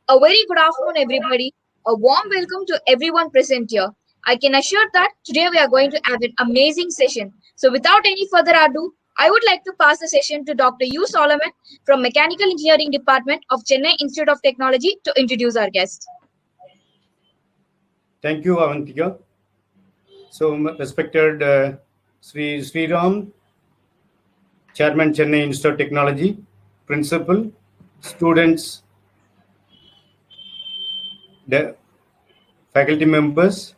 A very good afternoon, everybody. A warm welcome to everyone present here. I can assure that today we are going to have an amazing session. So, without any further ado, I would like to pass the session to Dr. U. Solomon from Mechanical Engineering Department of Chennai Institute of Technology to introduce our guest. Thank you, Avantika. So, respected Sri Sriram, Chairman, Chennai Institute of Technology, Principal, students, the faculty members,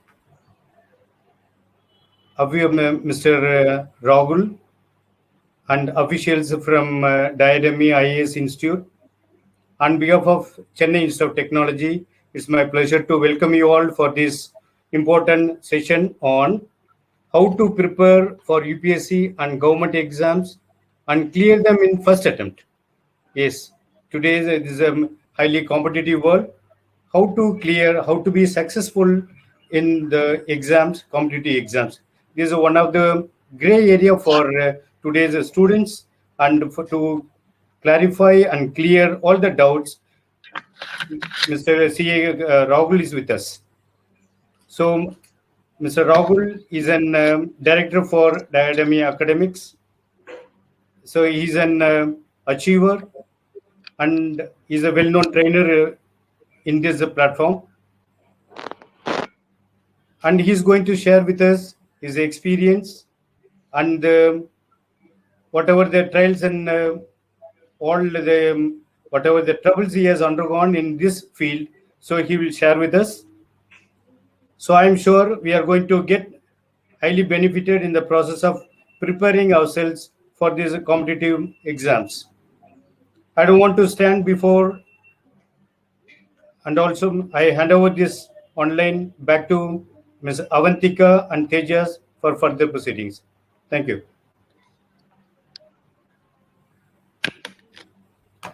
Mr. Rahul, and officials from Diademi IAS Institute. On behalf of Chennai Institute of Technology, it's my pleasure to welcome you all for this important session on how to prepare for UPSC and government exams and clear them in first attempt. Yes, today is a highly competitive world. How to clear, how to be successful in the exams, competitive exams. This is one of the gray area for today's students, and to clarify and clear all the doubts, Mr. C.A. Rahul is with us. So, Mr. Rahul is an director for Diademi Academics. So he's an achiever, and he's a well-known trainer in this platform. And he's going to share with us his experience and whatever the trials and all the whatever the troubles he has undergone in this field. So he will share with us. So I'm sure we are going to get highly benefited in the process of preparing ourselves for these competitive exams. I don't want to stand before, and also I hand over this online back to Ms. Avantika and Tejas for further proceedings. Thank you.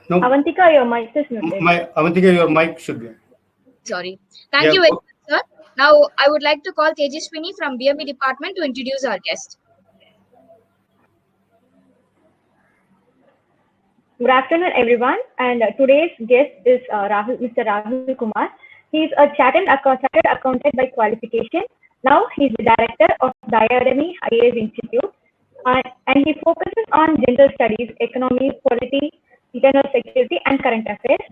No. Avantika, your mic is muted. Avantika, your mic should be. Sorry. Thank you very much, sir. Now, I would like to call Tejaswini from BME department to introduce our guest. Good afternoon, everyone. And today's guest is Mr. Rahul Kumar. He is a chartered accountant by qualification. Now, he is the director of Diademi IAS Institute. And he focuses on general studies, economy, polity, internal security, and current affairs.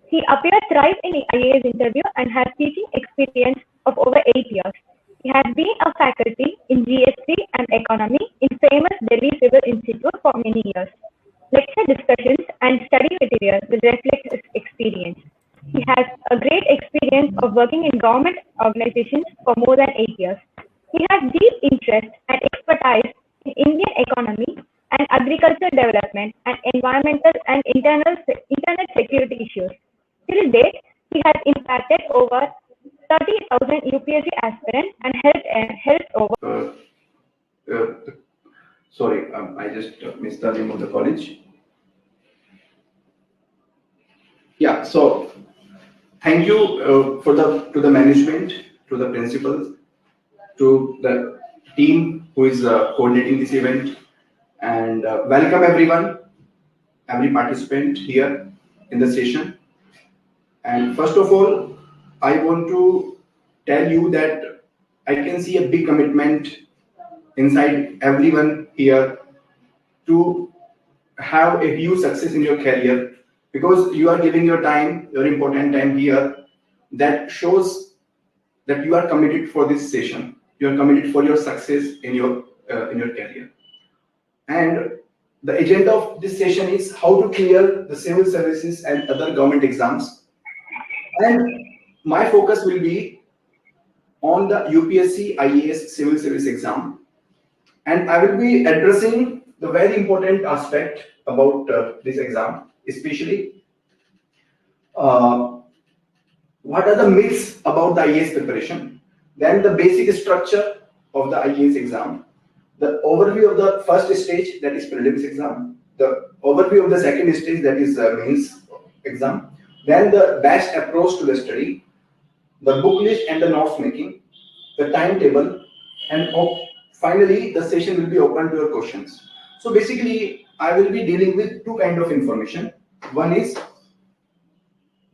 He appeared thrice in the IAS interview and has teaching experience of over 8 years. He has been a faculty in GST and economy in famous Delhi Civil Institute for many years. Lecture discussions and study materials will reflect his experience. He has a great experience of working in government organizations for more than 8 years. He has deep interest and expertise in Indian economy and agriculture development and environmental and internet security issues. Till date, he has impacted over 30,000 UPSC aspirants and helped over. Sorry, I just missed the name of the college. Yeah, so thank you to the management, to the principals, to the team who is coordinating this event, and welcome everyone, every participant here in the session. And first of all, I want to tell you that I can see a big commitment inside everyone here to have a huge success in your career, because you are giving your time, your important time here. That shows that you are committed for this session. You are committed for your success in your career. And the agenda of this session is how to clear the civil services and other government exams. And my focus will be on the UPSC IAS civil service exam. And I will be addressing the very important aspect about this exam, especially what are the myths about the IAS preparation, then the basic structure of the IAS exam, the overview of the first stage, that is prelims exam, the overview of the second stage, that is mains exam, then the best approach to the study, the book list and the notes making, the timetable, and finally the session will be open to your questions. So basically, I will be dealing with two kinds of information. One is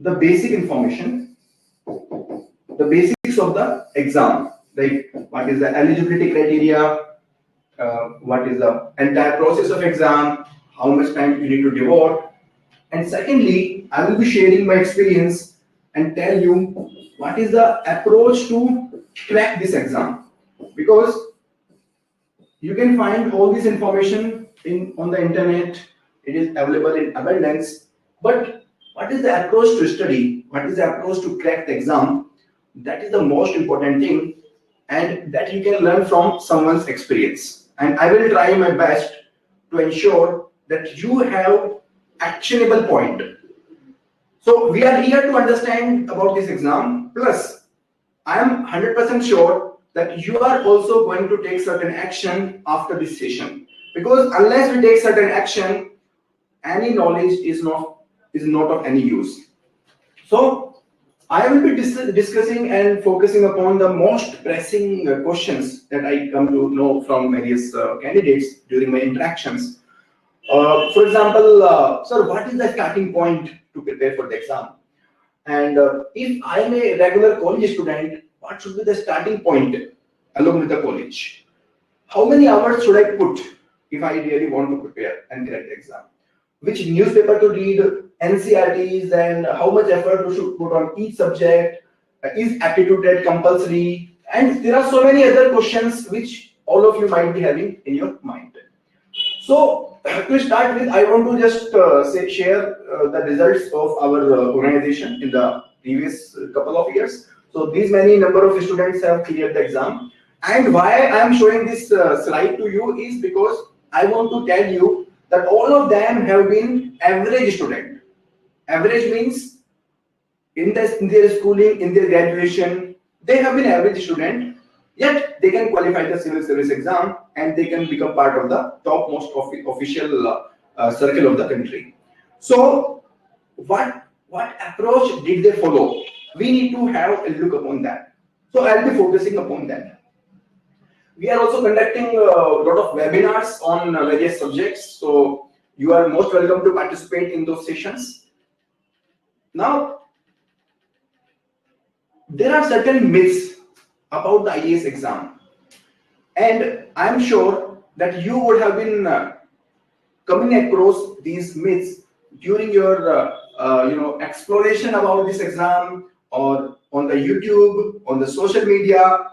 the basic information, the basics of the exam, like what is the eligibility criteria, what is the entire process of exam, how much time you need to devote. And secondly, I will be sharing my experience and tell you what is the approach to crack this exam, because you can find all this information on the internet. It is available in abundance. But what is the approach to study? What is the approach to crack the exam? That is the most important thing, and that you can learn from someone's experience. And I will try my best to ensure that you have actionable point. So we are here to understand about this exam. Plus, I am 100% sure that you are also going to take certain action after this session. Because unless we take certain action, any knowledge is not of any use. So I will be discussing and focusing upon the most pressing questions that I come to know from various candidates during my interactions. For example, sir, what is the starting point to prepare for the exam? And if I am a regular college student, what should be the starting point along with the college? How many hours should I put if I really want to prepare and crack the exam? Which newspaper to read, NCRTs, and how much effort we should put on each subject? Is aptitude test compulsory? And there are so many other questions which all of you might be having in your mind. So to start with, I want to just share the results of our organization in the previous couple of years. So these many number of students have cleared the exam. And why I am showing this slide to you is because I want to tell you that all of them have been average student. Average means in their schooling, in their graduation, they have been average student, yet they can qualify the civil service exam and they can become part of the topmost official circle of the country. So what approach did they follow? We need to have a look upon that. So I'll be focusing upon that. We are also conducting a lot of webinars on various subjects. So you are most welcome to participate in those sessions. Now, there are certain myths about the IAS exam. And I'm sure that you would have been coming across these myths during your exploration about this exam, or on the YouTube, on the social media.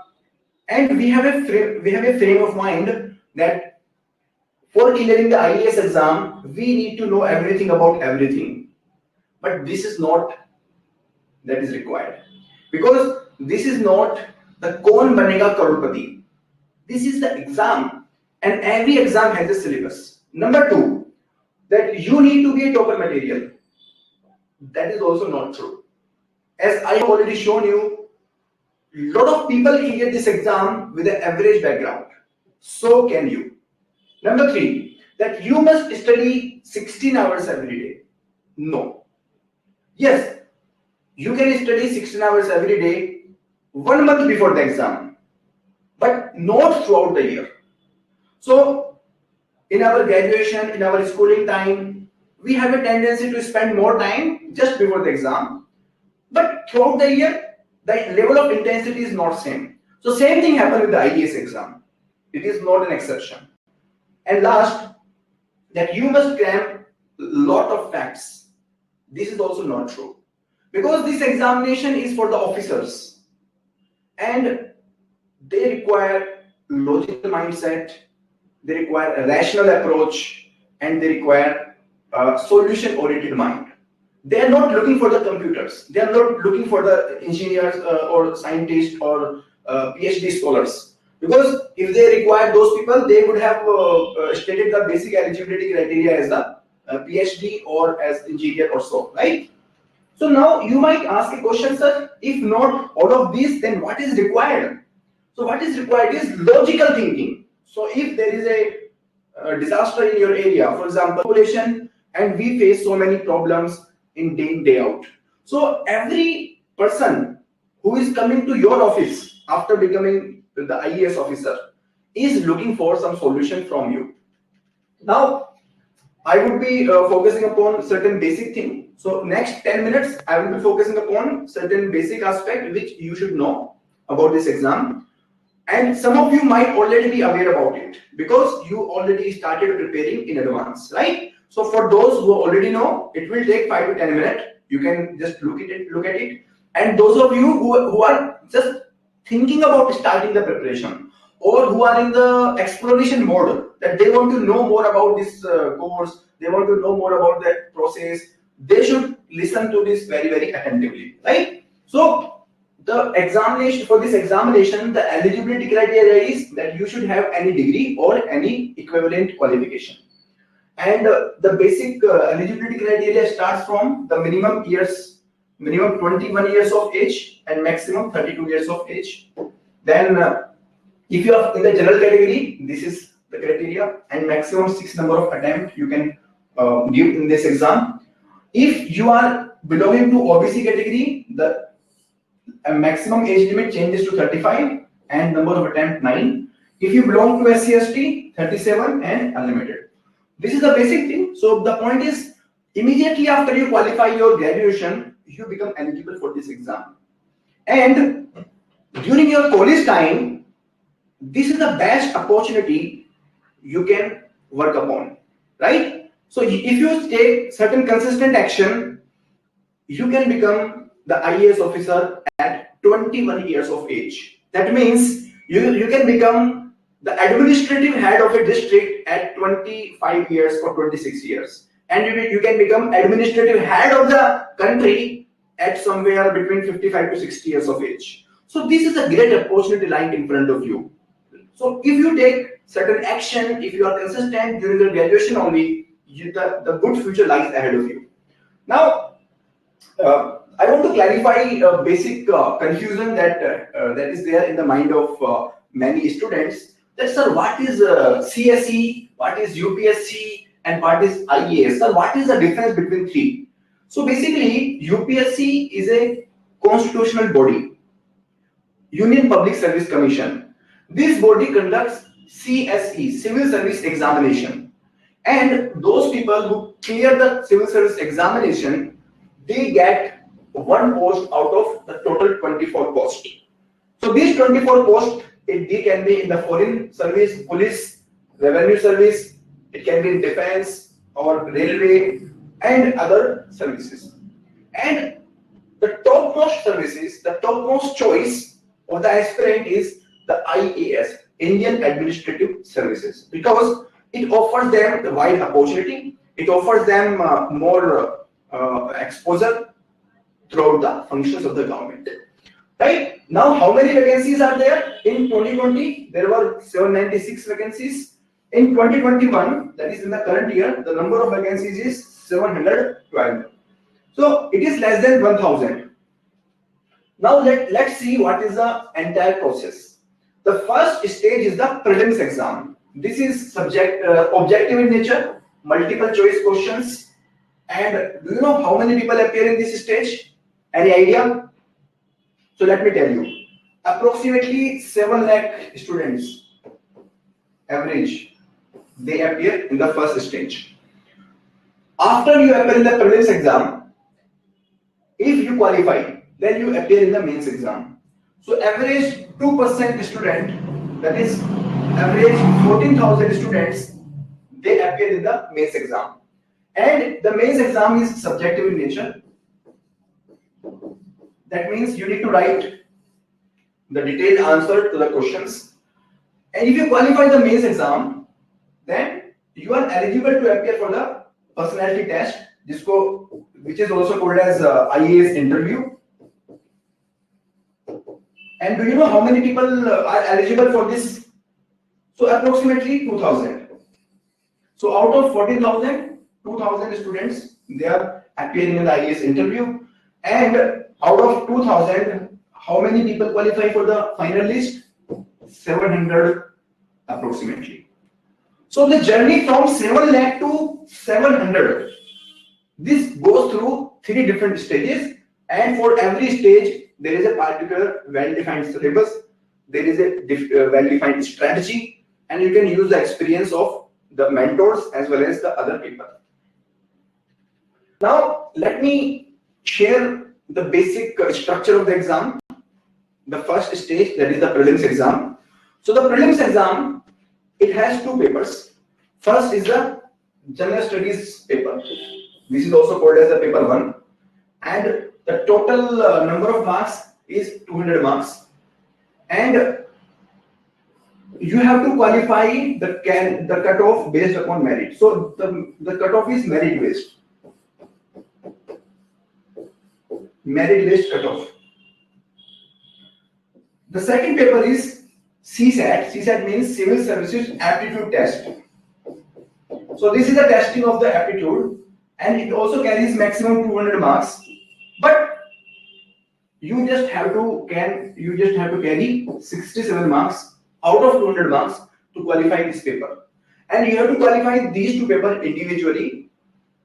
And we have a frame of mind that for clearing the IAS exam, we need to know everything about everything. But this is not that is required, because this is not the Kaun Banega Crorepati. This is the exam, and every exam has a syllabus. Number two, that you need to be a topper material. That is also not true. As I have already shown you, a lot of people clear this exam with an average background. So can you. Number three, that you must study 16 hours every day. No. Yes, you can study 16 hours every day 1 month before the exam, but not throughout the year. So in our graduation, in our schooling time, we have a tendency to spend more time just before the exam. But throughout the year, the level of intensity is not same. So same thing happened with the IAS exam. It is not an exception. And last, that you must cram a lot of facts. This is also not true. Because this examination is for the officers. And they require logical mindset, they require a rational approach, and they require a solution-oriented mind. They are not looking for the computers. They are not looking for the engineers or scientists or PhD scholars. Because if they require those people, they would have stated the basic eligibility criteria as the PhD or as engineer or so, right? So now you might ask a question, sir, if not all of these, then what is required? So what is required is logical thinking. So if there is a disaster in your area, for example, population, and we face so many problems in day in, day out. So every person who is coming to your office after becoming the IAS officer is looking for some solution from you. Now, I would be focusing upon certain basic thing. So next 10 minutes, I will be focusing upon certain basic aspect which you should know about this exam. And some of you might already be aware about it because you already started preparing in advance, right? So for those who already know, it will take 5 to 10 minutes. You can just look at it. And those of you who are just thinking about starting the preparation, or who are in the exploration mode, that they want to know more about this course, they want to know more about that process, they should listen to this very, very attentively, right? So the examination, for this examination, the eligibility criteria is that you should have any degree or any equivalent qualification. And the basic eligibility criteria starts from the minimum 21 years of age and maximum 32 years of age. Then if you are in the general category, this is the criteria, and maximum 6 number of attempts you can give in this exam. If you are belonging to OBC category, the maximum age limit changes to 35 and number of attempts 9. If you belong to SC/ST, 37 and unlimited. This is the basic thing. So the point is, immediately after you qualify your graduation, you become eligible for this exam. And during your college time, this is the best opportunity you can work upon, right? So if you take certain consistent action, you can become the IAS officer at 21 years of age. That means you can become the administrative head of a district at 25 years or 26 years. And you can become administrative head of the country at somewhere between 55 to 60 years of age. So this is a great opportunity lying in front of you. So if you take certain action, if you are consistent during the graduation only, the good future lies ahead of you. Now, I want to clarify a basic confusion that is there in the mind of many students. That, sir, what is CSE, what is UPSC, and what is IAS? Sir, what is the difference between three? So basically, UPSC is a constitutional body, Union Public Service Commission. This body conducts CSE, Civil Service Examination. And those people who clear the Civil Service Examination, they get one post out of the total 24 posts. So these 24 posts, they can be in the foreign service, police, revenue service, it can be in defense or railway and other services. And the topmost services, the topmost choice of the aspirant is the IAS, Indian Administrative Services, because it offers them the wide opportunity, it offers them more exposure throughout the functions of the government. Right? Now, how many vacancies are there? In 2020, there were 796 vacancies. In 2021, that is in the current year, the number of vacancies is 712. So it is less than 1,000. Now let's see what is the entire process. The first stage is the prelims exam. This is objective in nature, multiple choice questions. And do you know how many people appear in this stage? Any idea? So let me tell you, approximately 7 lakh students, average, they appear in the first stage. After you appear in the prelims exam, if you qualify, then you appear in the mains exam. So average 2% student, that is average 14,000 students, they appear in the mains exam. And the mains exam is subjective in nature. That means you need to write the detailed answer to the questions. And if you qualify the mains exam, then you are eligible to appear for the personality test, which is also called as IAS interview. And do you know how many people are eligible for this? So approximately 2,000. So out of 14,000, 2,000 students, they are appearing in the IAS interview. And out of 2,000, how many people qualify for the final list? 700 approximately. So the journey from 7 lakh to 700, this goes through 3 different stages, and for every stage there is a particular well-defined syllabus, there is a well-defined strategy, and you can use the experience of the mentors as well as the other people. Now, let me share the basic structure of the exam. The first stage, that is the prelims exam. So the prelims exam, it has two papers. First is the general studies paper. This is also called as the paper 1. And the total number of marks is 200 marks. And you have to qualify the cutoff based upon merit. So the cutoff is merit based. Merit based cutoff. The second paper is CSAT. CSAT means Civil Services Aptitude Test. So this is the testing of the aptitude, and it also carries maximum 200 marks. But you just have to carry 67 marks out of 200 marks to qualify this paper. And you have to qualify these two papers individually.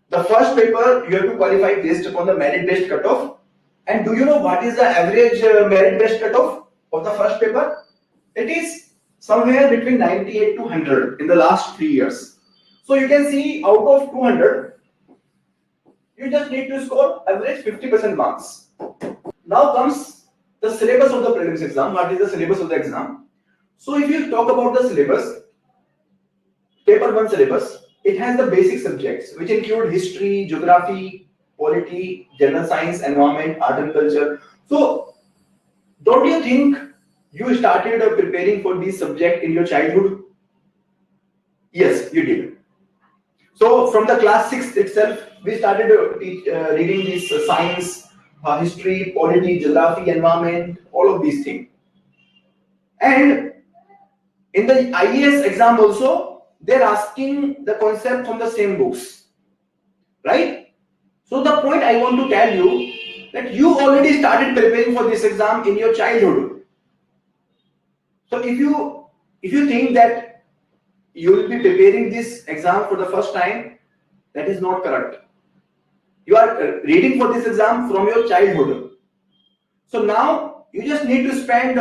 The first paper you have to qualify based upon the merit based cutoff. And do you know what is the average merit based cutoff of the first paper? It is somewhere between 98 to 100 in the last 3 years. So you can see out of 200, you just need to score average 50% marks. Now comes the syllabus of the prelims exam. What is the syllabus of the exam? So if you talk about the syllabus, paper 1 syllabus, it has the basic subjects which include history, geography, polity, general science, environment, art and culture. So don't you think you started preparing for this subject in your childhood? Yes, you did. So from the class 6 itself, we started reading this science, history, polity, geography, environment, all of these things. And in the IAS exam also, they're asking the concept from the same books, right? So the point I want to tell you that you already started preparing for this exam in your childhood. So if you think that you will be preparing this exam for the first time, that is not correct. You are reading for this exam from your childhood. So now you just need to spend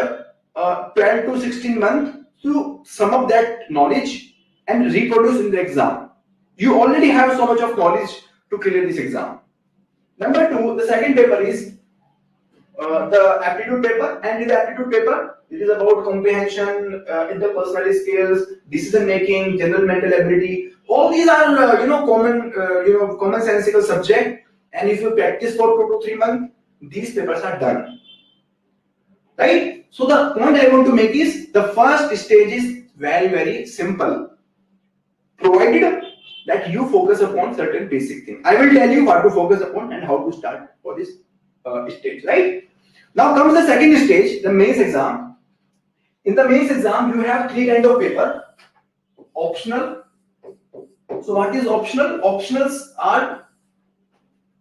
12 to 16 months to sum up that knowledge and reproduce in the exam. You already have so much of knowledge to clear this exam. Number 2, the second paper is the aptitude paper, and in the aptitude paper, it is about comprehension, interpersonal skills, decision making, general mental ability. All these are commonsensical subject, and if you practice for 2 to 3 months, these papers are done. Right? So the point I want to make is the first stage is very, very simple, provided that you focus upon certain basic things. I will tell you what to focus upon and how to start for this stage, right? Now comes the second stage, the mains exam. In the mains exam, you have 3 kinds of paper. Optional. So what is optional? Optionals are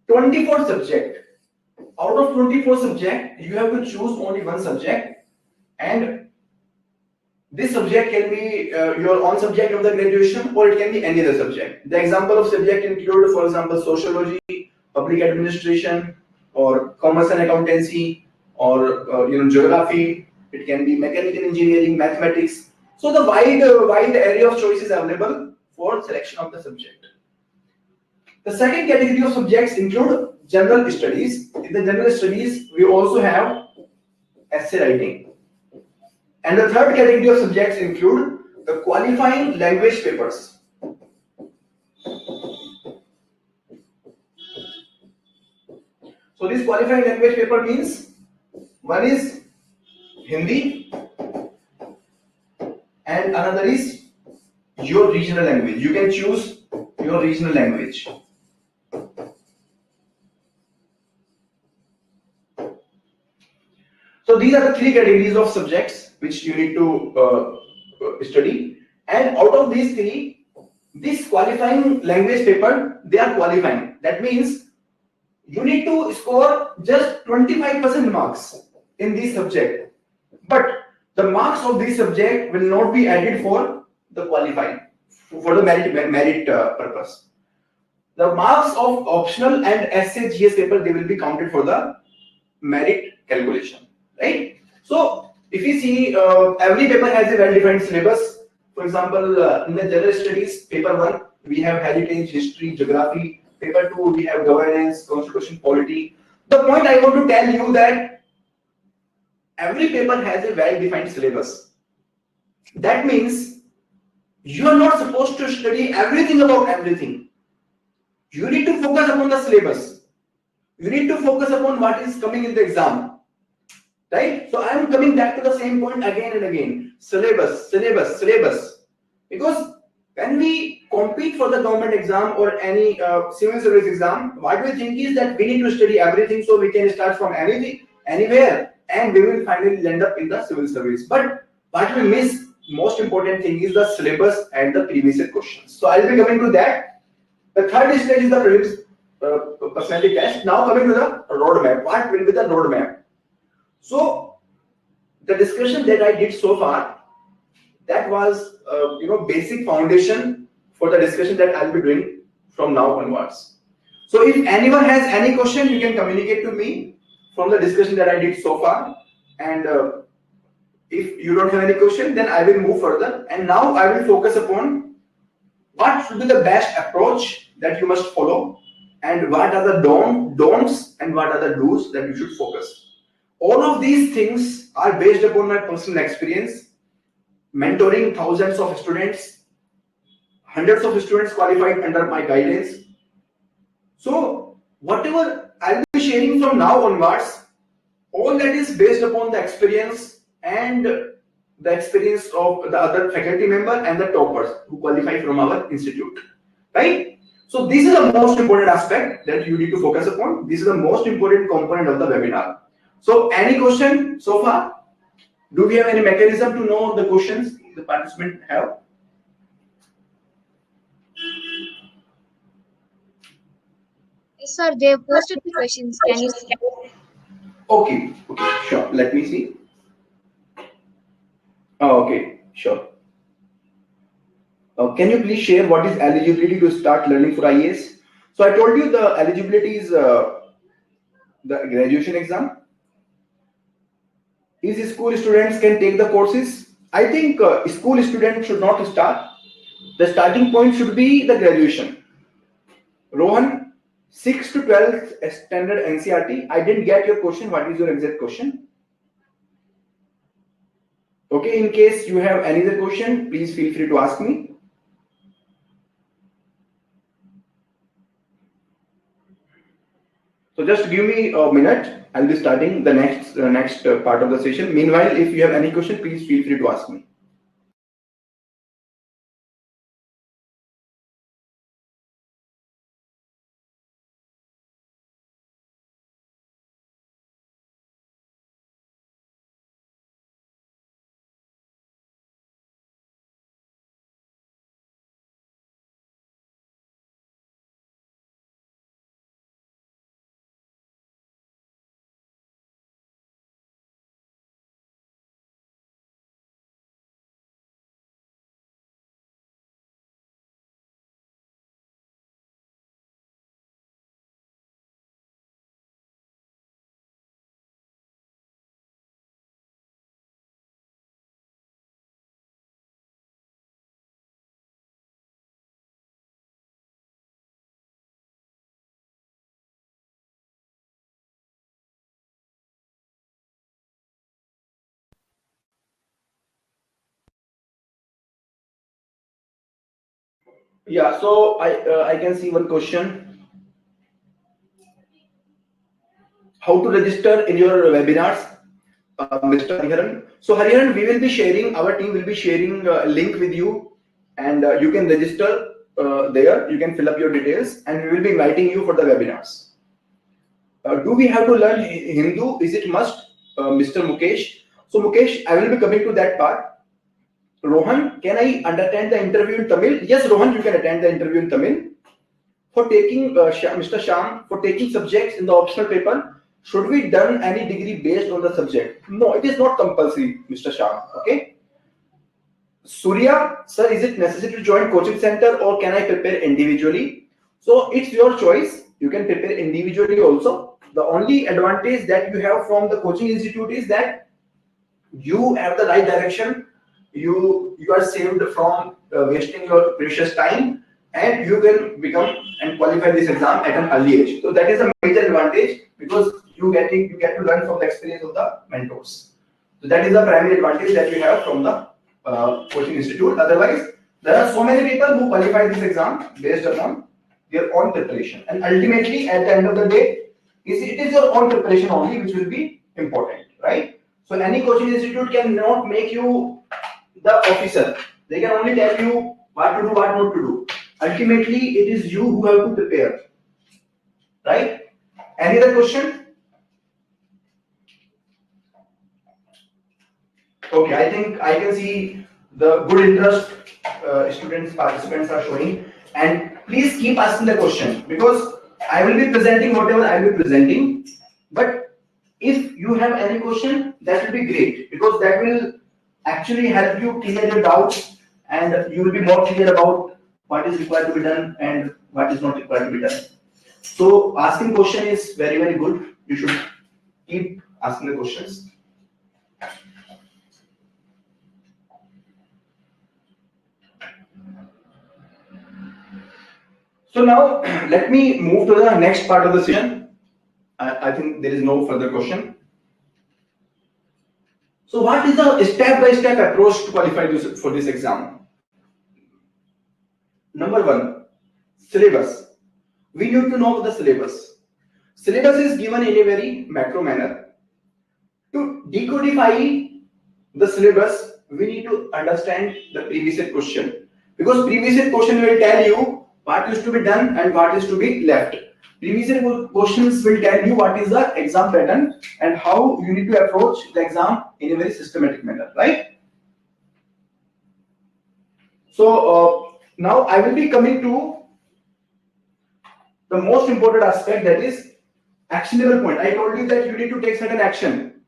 24 subjects. Out of 24 subjects, you have to choose only one subject, and this subject can be your own subject of the graduation, or it can be any other subject. The example of subject include, for example, sociology, public administration, or commerce and accountancy, or geography. It can be mechanical engineering, mathematics. So the wide area of choice is available for selection of the subject. The second category of subjects include general studies. In the general studies, we also have essay writing. And the third category of subjects include the qualifying language papers. So this qualifying language paper means one is Hindi and another is your regional language. You can choose your regional language. So these are the 3 categories of subjects which you need to study, and out of these 3, this qualifying language paper, they are qualifying. That means you need to score just 25% marks in this subject, but the marks of this subject will not be added for the qualifying, for the merit purpose. The marks of optional and essay GS paper, they will be counted for the merit calculation. Right? So if you see, every paper has a well-defined syllabus. For example, in the general studies, paper 1, we have heritage, history, geography. Paper 2, we have governance, constitution, polity. The point I want to tell you that every paper has a well-defined syllabus. That means you are not supposed to study everything about everything. You need to focus upon the syllabus. You need to focus upon what is coming in the exam. Right? So I am coming back to the same point again and again. Syllabus, syllabus, syllabus. Because when we compete for the government exam or any civil service exam, what we think is that we need to study everything so we can start from anything, anywhere, and we will finally land up in the civil service. But what we miss, most important thing is the syllabus and the previous year questions. So I'll be coming to that. The third stage is the previous personality test. Now coming to the roadmap. What will be the roadmap? So the discussion that I did so far, that was basic foundation for the discussion that I'll be doing from now onwards. So if anyone has any question, you can communicate to me from the discussion that I did so far. And if you don't have any question, then I will move further. And now I will focus upon what should be the best approach that you must follow, and what are the don'ts and what are the do's that you should focus. All of these things are based upon my personal experience, mentoring thousands of students, hundreds of students qualified under my guidance. So whatever I'll be sharing from now onwards, all that is based upon the experience and the experience of the other faculty member and the toppers who qualify from our institute, right? So this is the most important aspect that you need to focus upon. This is the most important component of the webinar. So any question so far? Do we have any mechanism to know the questions the participant have? Yes, sir. They have posted the questions. Can you see? Okay, sure. Let me see. Oh, okay, sure. Can you please share what is eligibility to start learning for IAS? So I told you the eligibility is the graduation exam. Is school students can take the courses? I think school students should not start. The starting point should be the graduation. Rohan, 6th to 12th standard NCERT. I didn't get your question. What is your exact question? Okay, in case you have any other question, please feel free to ask me. So just give me a minute. I'll be starting the next part of the session. Meanwhile, if you have any question, please feel free to ask me. Yeah, so I can see one question. How to register in your webinars, Mr. Hariharan? So Hariharan, we will be sharing, our team will be sharing a link with you, and you can register there. You can fill up your details, and we will be inviting you for the webinars. Do we have to learn Hindu? Is it must, Mr. Mukesh? So Mukesh, I will be coming to that part. Rohan, can I attend the interview in Tamil? Yes, Rohan, you can attend the interview in Tamil. For taking, Mr. Sham, for taking subjects in the optional paper, should we done any degree based on the subject? No, it is not compulsory, Mr. Sham. Okay. Surya, sir, is it necessary to join coaching center or can I prepare individually? So it's your choice. You can prepare individually also. The only advantage that you have from the coaching institute is that you have the right direction. you are saved from wasting your precious time, and you can become and qualify this exam at an early age. So that is a major advantage, because you get to learn from the experience of the mentors. So that is the primary advantage that you have from the coaching institute. Otherwise, there are so many people who qualify this exam based upon their own preparation, and ultimately at the end of the day, it is your own preparation only which will be important, right? So any coaching institute cannot make you the officer. They can only tell you what to do, what not to do. Ultimately, it is you who have to prepare, right? Any other question? Okay, I think I can see the good interest participants are showing, and please keep asking the question, because I will be presenting whatever I will be presenting. But if you have any question, that will be great, because that will actually help you clear your doubts, and you will be more clear about what is required to be done and what is not required to be done. So asking question is very, very good. You should keep asking the questions. So now let me move to the next part of the session. I think there is no further question. So what is the step-by-step approach to qualify for this exam? Number one, syllabus. We need to know the syllabus. Syllabus is given in a very macro manner. To decodify the syllabus, we need to understand the previous year question, because previous year question will tell you what is to be done and what is to be left. Previous year questions will tell you what is the exam pattern and how you need to approach the exam in a very systematic manner, right? So now I will be coming to the most important aspect, that is actionable point. I told you that you need to take certain action.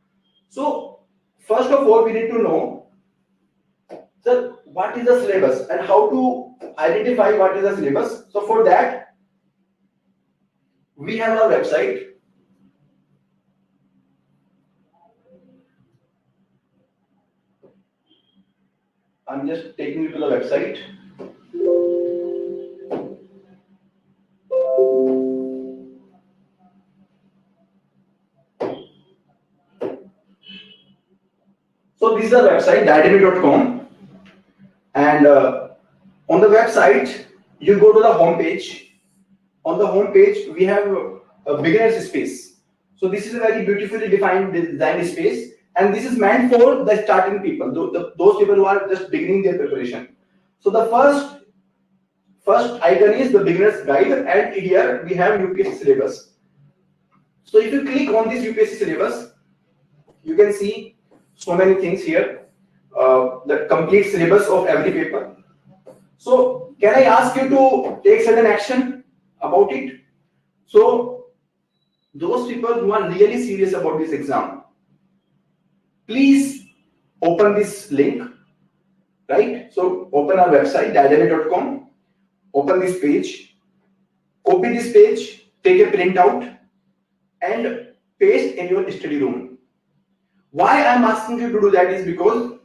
So first of all, we need to know, sir, what is the syllabus and how to identify what is the syllabus. So for that, we have our website. I'm just taking you to the website. So this is our website, diademy.com, and on the website you go to the home page. On the home page we have a beginner's space. So this is a very beautifully defined design space, and this is meant for the starting people, those people who are just beginning their preparation. So the first icon is the beginner's guide, and here we have UPSC syllabus. So if you click on this UPSC syllabus, you can see so many things here, the complete syllabus of every paper. So can I ask you to take certain action about it? So those people who are really serious about this exam, please open this link, right? So open our website, diademy.com, open this page, copy this page, take a printout and paste in your study room. Why I'm asking you to do that is because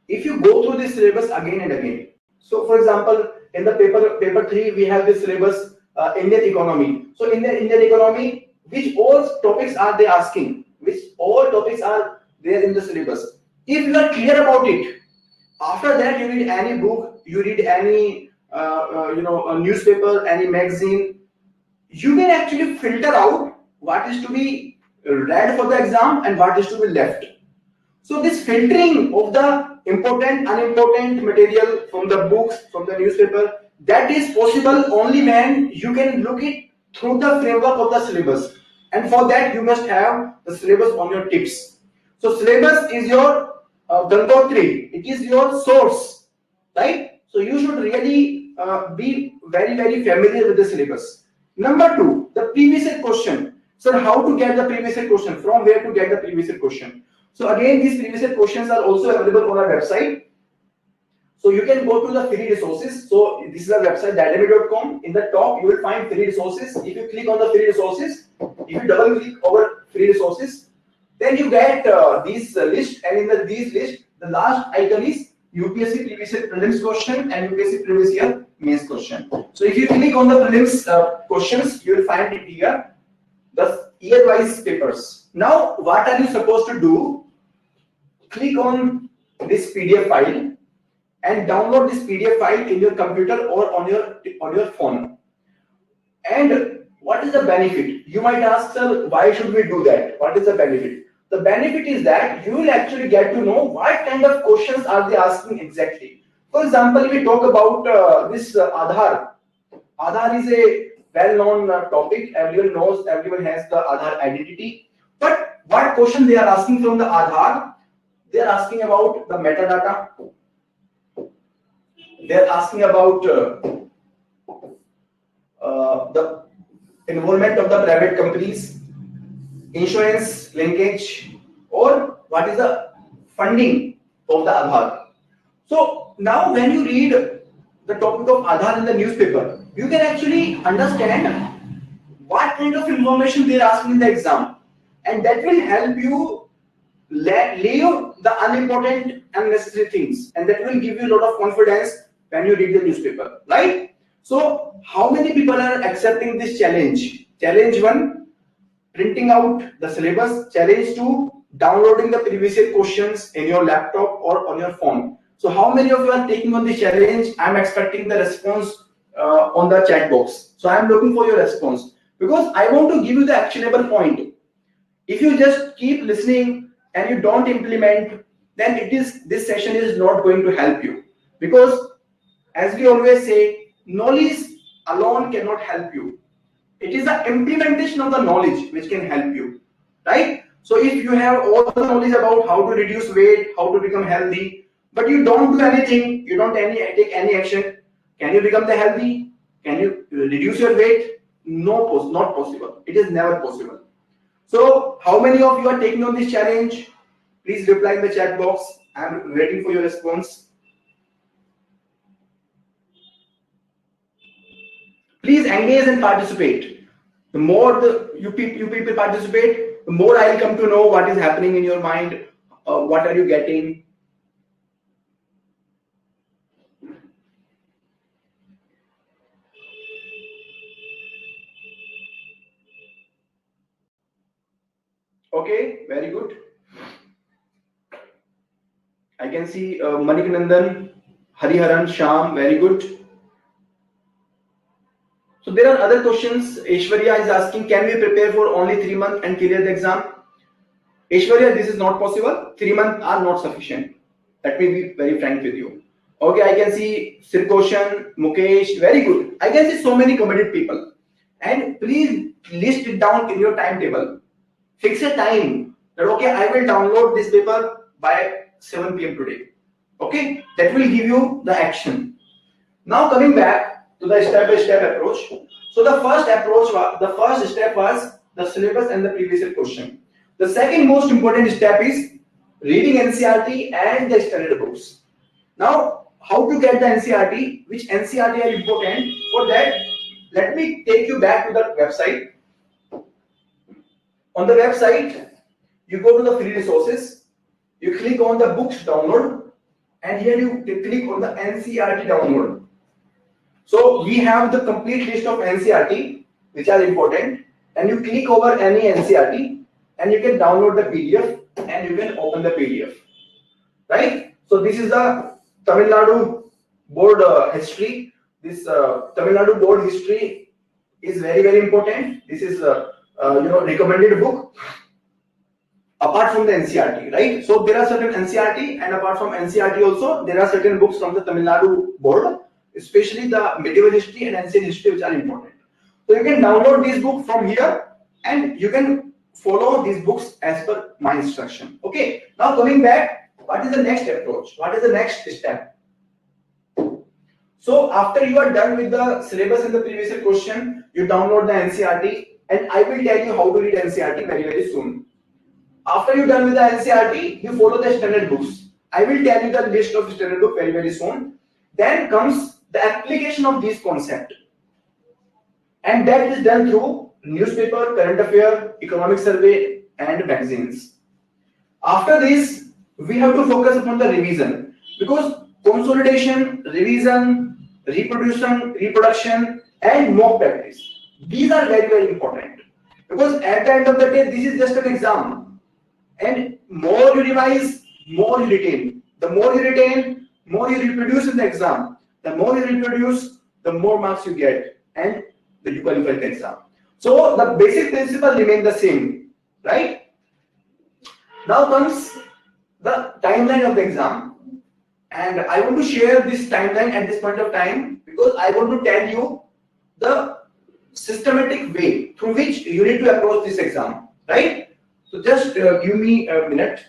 if you go through this syllabus again and again, so for example, in the paper 3, we have this syllabus, Indian economy. So in the Indian economy, which all topics are they asking? Which all topics are there in the syllabus? If you are clear about it, after that you read any book, you read any a newspaper, any magazine, you can actually filter out what is to be read for the exam and what is to be left. So this filtering of the important, unimportant material from the books, from the newspaper, that is possible only when you can look it through the framework of the syllabus. And for that you must have the syllabus on your tips. So syllabus is your Gangotri, it is your source, right? So you should really be very, very familiar with the syllabus. Number 2, the previous year question. So how to get the previous year question? From where to get the previous year question? So again, these previous year questions are also available on our website. So you can go to the free resources. So this is our website, diademy.com. In the top, you will find free resources. If you click on the free resources, if you double click over free resources, then you get these list, and in these list, the last icon is UPSC previous year prelims question and UPSC previous year mains question. So if you click on the prelims questions, you will find it here, the year-wise papers. Now, what are you supposed to do? Click on this PDF file and download this PDF file in your computer or on your phone. And what is the benefit? You might ask, sir, why should we do that? What is the benefit? The benefit is that you will actually get to know what kind of questions are they asking exactly. For example, if we talk about this Aadhaar. Aadhaar is a well-known topic. Everyone knows, everyone has the Aadhaar identity. But what question they are asking from the Aadhaar? They are asking about the metadata. They are asking about the involvement of the private companies, insurance linkage, or what is the funding of the Aadhaar. So now when you read the topic of Aadhaar in the newspaper, you can actually understand what kind of information they are asking in the exam, and that will help you leave the unimportant, unnecessary things, and that will give you a lot of confidence when you read the newspaper, right? So how many people are accepting this challenge? Challenge 1, printing out the syllabus. Challenge 2, downloading the previous year questions in your laptop or on your phone. So how many of you are taking on this challenge? I'm expecting the response on the chat box. So I'm looking for your response, because I want to give you the actionable point. If you just keep listening and you don't implement, then this session is not going to help you, because as we always say, knowledge alone cannot help you. It is the implementation of the knowledge which can help you, right? So if you have all the knowledge about how to reduce weight, how to become healthy, but you don't do anything, you don't take any action, can you become the healthy? Can you reduce your weight? No, not possible. It is never possible. So how many of you are taking on this challenge? Please reply in the chat box. I'm waiting for your response. Please engage and participate. The more you people participate, the more I'll come to know what is happening in your mind. What are you getting? Okay, very good. I can see Manikanandan, Hariharan, Sham, very good. So there are other questions. Aishwarya is asking, can we prepare for only 3 months and clear the exam? Aishwarya, this is not possible. 3 months are not sufficient. Let me be very frank with you. Okay, I can see Sirkoshan, Mukesh, very good. I can see so many committed people. And please list it down in your timetable. Fix a time that, okay, I will download this paper by 7 p.m. today. Okay, that will give you the action. Now coming back to the step-by-step approach. So the first step was the syllabus and the previous year question. The second most important step is reading NCERT and the standard books. Now, how to get the NCERT? Which NCERT are important? For that, let me take you back to the website. On the website, you go to the free resources, you click on the books download, and here you click on the NCERT download. So we have the complete list of NCERT which are important, and you click over any NCERT and you can download the PDF and you can open the PDF, right? So this is the Tamil Nadu board history. This Tamil Nadu board history is very, very important. This is recommended book apart from the NCERT, right? So there are certain NCERT, and apart from NCERT also there are certain books from the Tamil Nadu board, especially the medieval history and ancient history, which are important. So you can download these books from here and you can follow these books as per my instruction. Okay, now coming back, what is the next approach? What is the next step? So after you are done with the syllabus and the previous year question, you download the NCERT, and I will tell you how to read NCERT very, very soon. After you're done with the NCERT, you follow the standard books. I will tell you the list of standard book very, very soon. Then comes the application of these concepts. And that is done through newspaper, current affair, economic survey, and magazines. After this, we have to focus upon the revision, because consolidation, revision, reproduction, and mock practice. These are very, very important, because at the end of the day, this is just an exam, and more you revise, more you retain. The more you retain, more you reproduce in the exam. The more you reproduce, the more marks you get, and you qualify the exam. So the basic principle remain the same, right? Now comes the timeline of the exam, and I want to share this timeline at this point of time because I want to tell you the systematic way through which you need to approach this exam, right? So just give me a minute.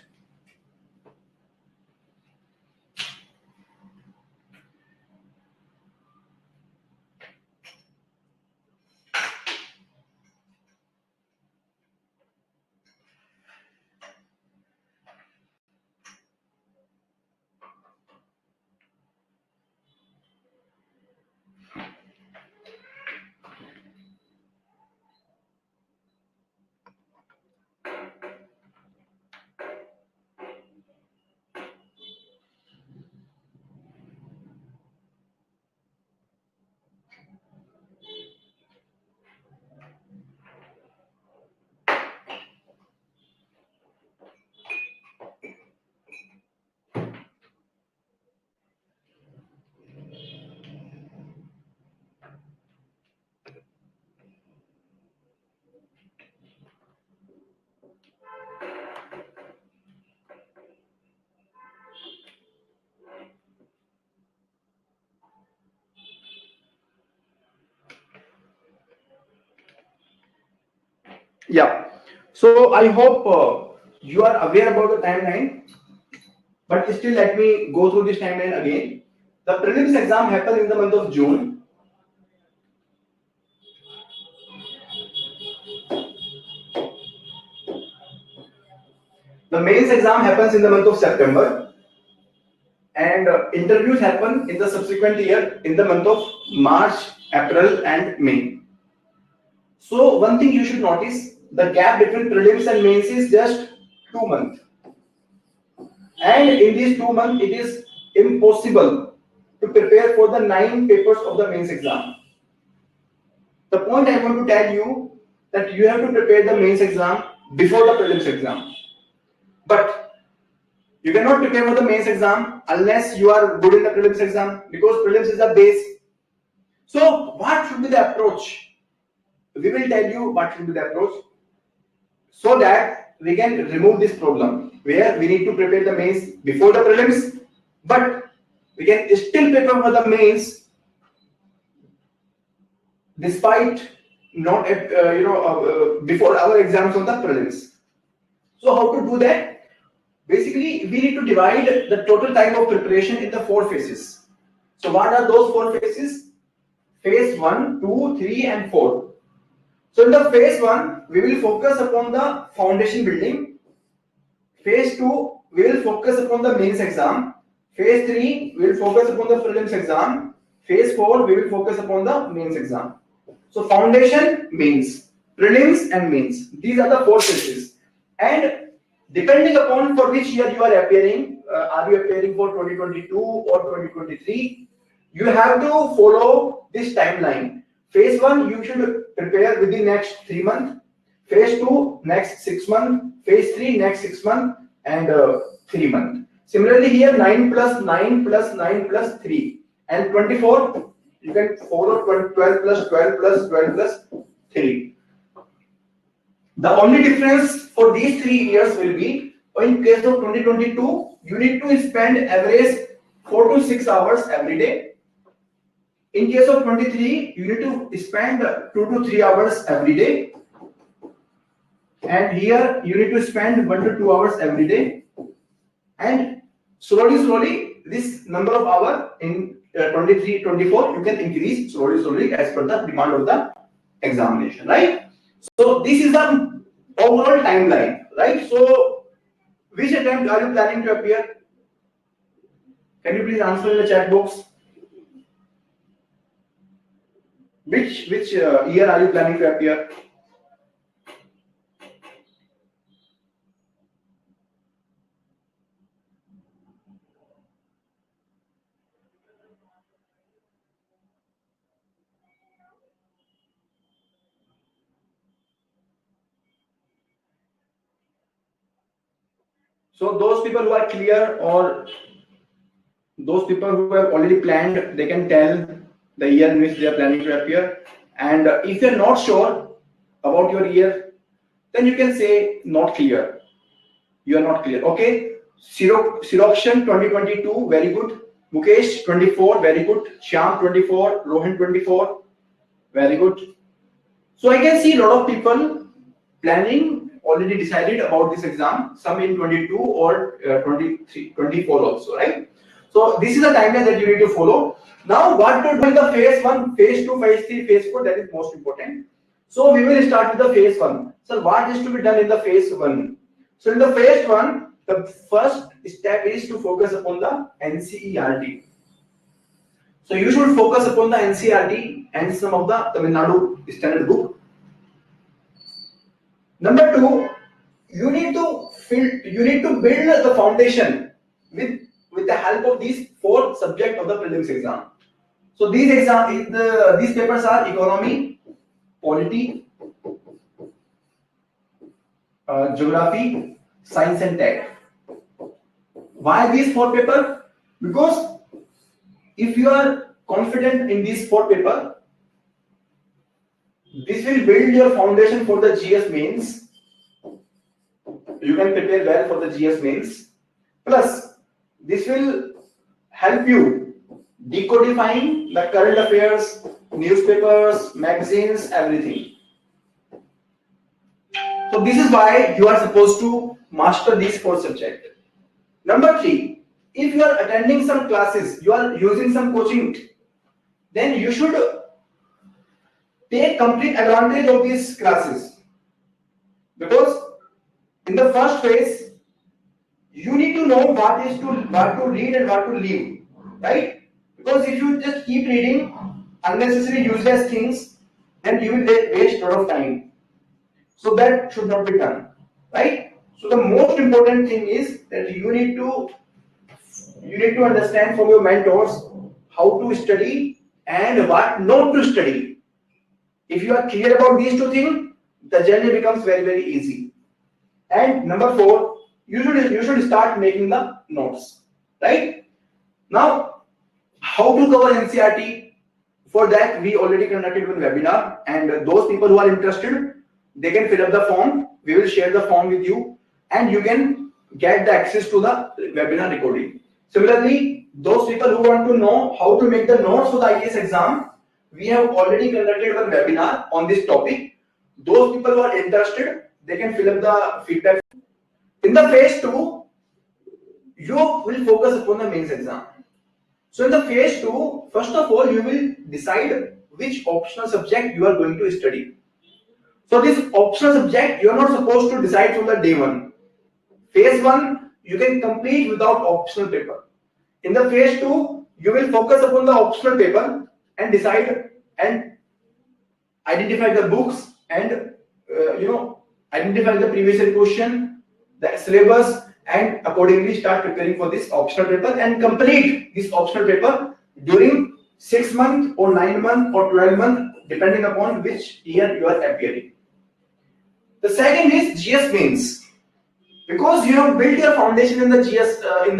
Yeah, so I hope you are aware about the timeline, but still let me go through this timeline again. The prelims exam happened in the month of June. The mains exam happens in the month of September, and interviews happen in the subsequent year in the month of March, April, and May. So one thing you should notice, the gap between prelims and mains is just 2 months. And in these 2 months, it is impossible to prepare for the 9 papers of the mains exam. The point I want to tell you that you have to prepare the mains exam before the prelims exam. But you cannot prepare for the mains exam unless you are good in the prelims exam, because prelims is the base. So what should be the approach? We will tell you what should be the approach so that we can remove this problem where we need to prepare the mains before the prelims, but we can still prepare for the mains despite not before our exams on the prelims. So how to do that? Basically, we need to divide the total time of preparation in the 4 phases. So what are those 4 phases? Phase 1, 2, 3, and 4. So in the phase 1, we will focus upon the foundation building. Phase 2, we will focus upon the mains exam. Phase 3, we will focus upon the prelims exam. Phase 4, we will focus upon the mains exam. So foundation, mains, prelims, and mains. These are the 4 phases. And depending upon for which year you are appearing, are you appearing for 2022 or 2023, you have to follow this timeline. Phase 1, you should prepare within next 3 months. Phase 2, next 6 months. Phase 3, next 6 months, and 3 months. Similarly, here 9 plus 9 plus 9 plus 3 and 24. You can follow 12 plus 12 plus 12 plus 3. The only difference for these 3 years will be, in case of 2022, you need to spend average 4 to 6 hours every day. In case of 23, you need to spend 2 to 3 hours every day. And here you need to spend 1 to 2 hours every day. And slowly, this number of hours in 23, 24, you can increase slowly as per the demand of the examination, right? So this is the overall timeline, right? So which attempt are you planning to appear? Can you please answer in the chat box? Which year are you planning to appear? So those people who are clear, or those people who have already planned, they can tell the year in which they are planning to appear. And if you're not sure about your year, then you can say not clear. You are not clear. Okay. Sirokshan 2022, very good. Mukesh 24, very good. Shyam 24, Rohan 24, very good. So I can see a lot of people planning, already decided about this exam, some in 22 or 23, 24 also, right? So this is the timeline that you need to follow. Now what to do in the phase 1, phase 2, phase 3, phase 4, that is most important. So we will start with the phase 1. So what is to be done in the phase 1? So in the phase 1, the first step is to focus upon the NCERT. So you should focus upon the NCERT and some of the Tamil Nadu standard book. Number 2, you need to build the foundation with the help of these 4 subjects of the prelims exam. So these papers are economy, polity, geography, science and tech. Why these 4 papers? Because if you are confident in these 4 papers, this will build your foundation for the GS mains. You can prepare well for the GS mains. Plus, this will help you decodifying the current affairs, newspapers, magazines, everything. So this is why you are supposed to master these 4 subjects. Number 3, if you are attending some classes, you are using some coaching, then you should take complete advantage of these classes. Because in the first phase, you need to know what to read and what to leave, right? Because if you just keep reading unnecessary useless things, then you will waste a lot of time. So that should not be done, right? So the most important thing is that you need to understand from your mentors how to study and what not to study. If you are clear about these 2 things, the journey becomes very, very easy. And number 4, you should start making the notes, right? Now, how to cover NCERT? For that, we already conducted one webinar, and those people who are interested, they can fill up the form. We will share the form with you, and you can get the access to the webinar recording. Similarly, those people who want to know how to make the notes for the IAS exam, we have already conducted one webinar on this topic. Those people who are interested, they can fill up the feedback. In the phase 2, you will focus upon the mains exam. So in the phase 2, first of all, you will decide which optional subject you are going to study. So this optional subject, you are not supposed to decide from the day 1. Phase 1, you can complete without optional paper. In the phase 2, you will focus upon the optional paper and decide and identify the books and identify the previous year question, the syllabus, and accordingly start preparing for this optional paper and complete this optional paper during 6 months or 9 months or 12 months, depending upon which year you are appearing. The second is GS mains. Because you have built your foundation in the GS in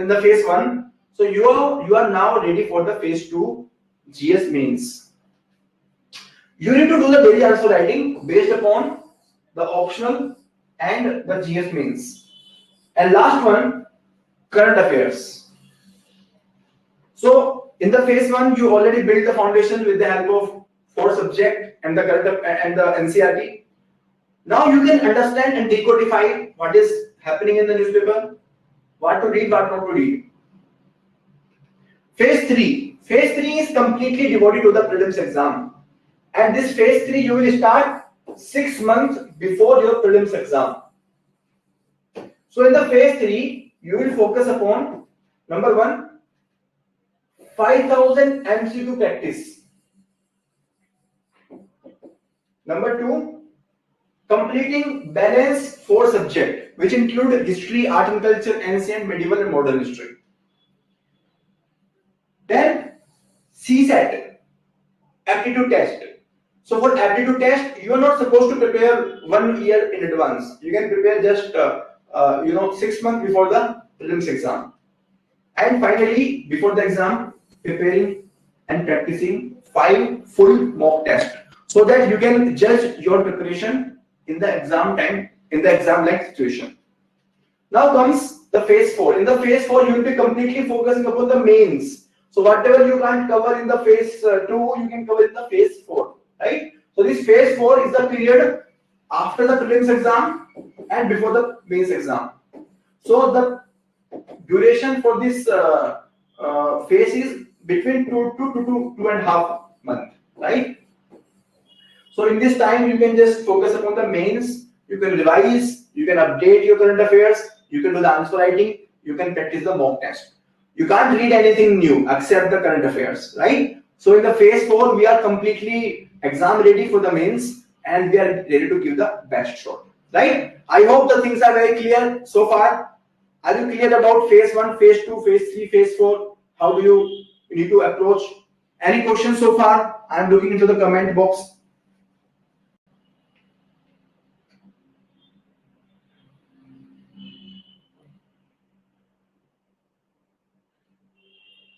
the phase 1, so you are now ready for the phase 2 GS mains. You need to do the daily answer writing based upon the optional and the GS mains. And last one, current affairs. So in the phase 1, you already built the foundation with the help of 4 subjects and the NCERT. Now you can understand and decodify what is happening in the newspaper, what to read, what not to read. Phase 3. Phase 3 is completely devoted to the prelims exam. And this phase 3 you will start 6 months before your prelims exam. So in the phase 3, you will focus upon number 1, 5000 MCQ practice. Number 2, completing balanced 4 subjects, which include history, art and culture, ancient, medieval, and modern history. Then CSAT, aptitude test. So for aptitude test, you are not supposed to prepare 1 year in advance. You can prepare just 6 months before the prelims exam. And finally, before the exam, preparing and practicing 5 full mock tests so that you can judge your preparation in the exam time, in the exam-like situation. Now comes the phase 4. In the phase 4, you will be completely focusing upon the mains. So whatever you can't cover in the phase 2, you can cover in the phase 4, right? So this phase 4 is the period after the prelims exam and before the mains exam. So the duration for this phase is between 2 to 2.5 months, right? So in this time, you can just focus upon the mains, you can revise, you can update your current affairs, you can do the answer writing, you can practice the mock test. You can't read anything new except the current affairs, right? So in the phase 4, we are completely exam ready for the mains and we are ready to give the best shot, right? I hope the things are very clear so far. Are you clear about phase 1, phase 2, phase 3, phase 4? How do you need to approach? Any questions so far? I'm looking into the comment box.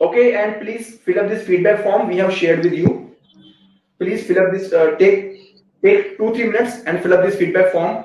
Okay, and please fill up this feedback form we have shared with you. Please fill up this, take 2-3 minutes and fill up this feedback form.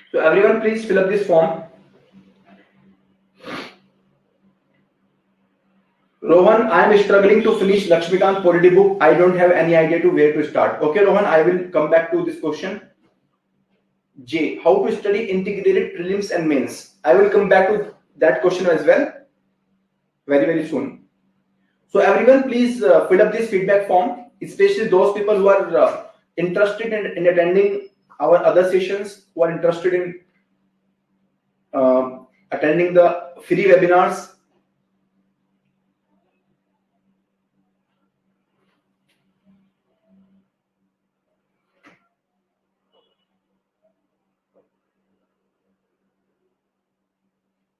So everyone, please fill up this form. Rohan, I am struggling to finish Lakshmikant polity book. I don't have any idea to where to start. Okay, Rohan, I will come back to this question. J, how to study integrated prelims and mains? I will come back to that question as well very soon. So everyone, please fill up this feedback form, especially those people who are interested in attending our other sessions, who are interested in attending the free webinars.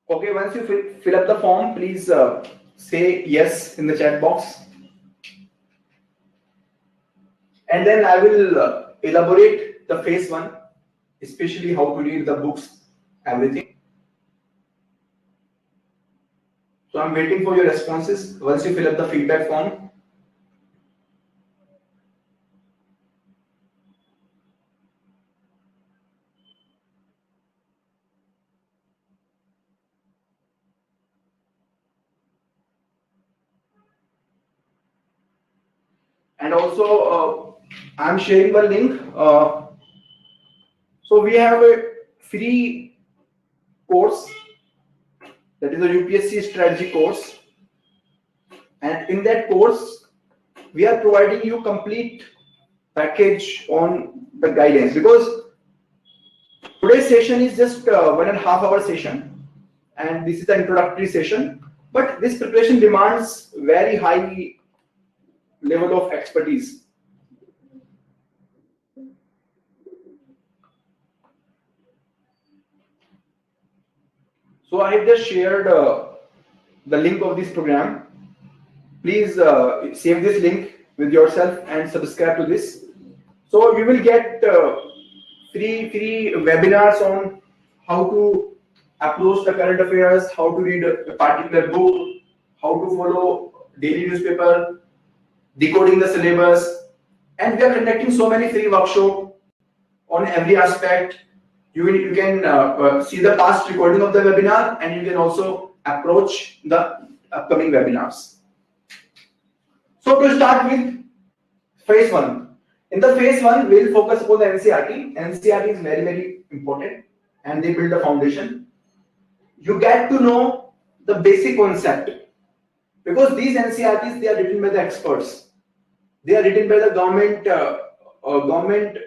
Okay, once you fill up the form, please say yes in the chat box. And then I will elaborate the phase 1, especially how to read the books, everything. So I'm waiting for your responses once you fill up the feedback form. And also, I'm sharing one link. So we have a free course, that is a UPSC strategy course. And in that course, we are providing you complete package on the guidance, because today's session is just 1.5 hour session, and this is the introductory session. But this preparation demands very high level of expertise. So I have just shared the link of this program. Please save this link with yourself and subscribe to this. So you will get free webinars on how to approach the current affairs, how to read a particular book, how to follow daily newspaper, decoding the syllabus, and we are conducting so many free workshops on every aspect. You can see the past recording of the webinar, and you can also approach the upcoming webinars. So to start with phase 1. In the phase 1, we will focus upon the NCERT. NCERT is very important, and they build the foundation. You get to know the basic concept, because these NCERTs, they are written by the experts. They are written by the government government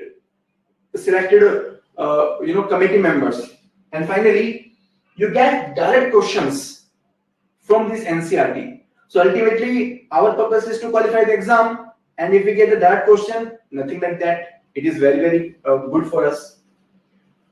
selected committee members, and finally you get direct questions from this NCERT. So ultimately our purpose is to qualify the exam, and if we get a direct question, nothing like that, it is very good for us.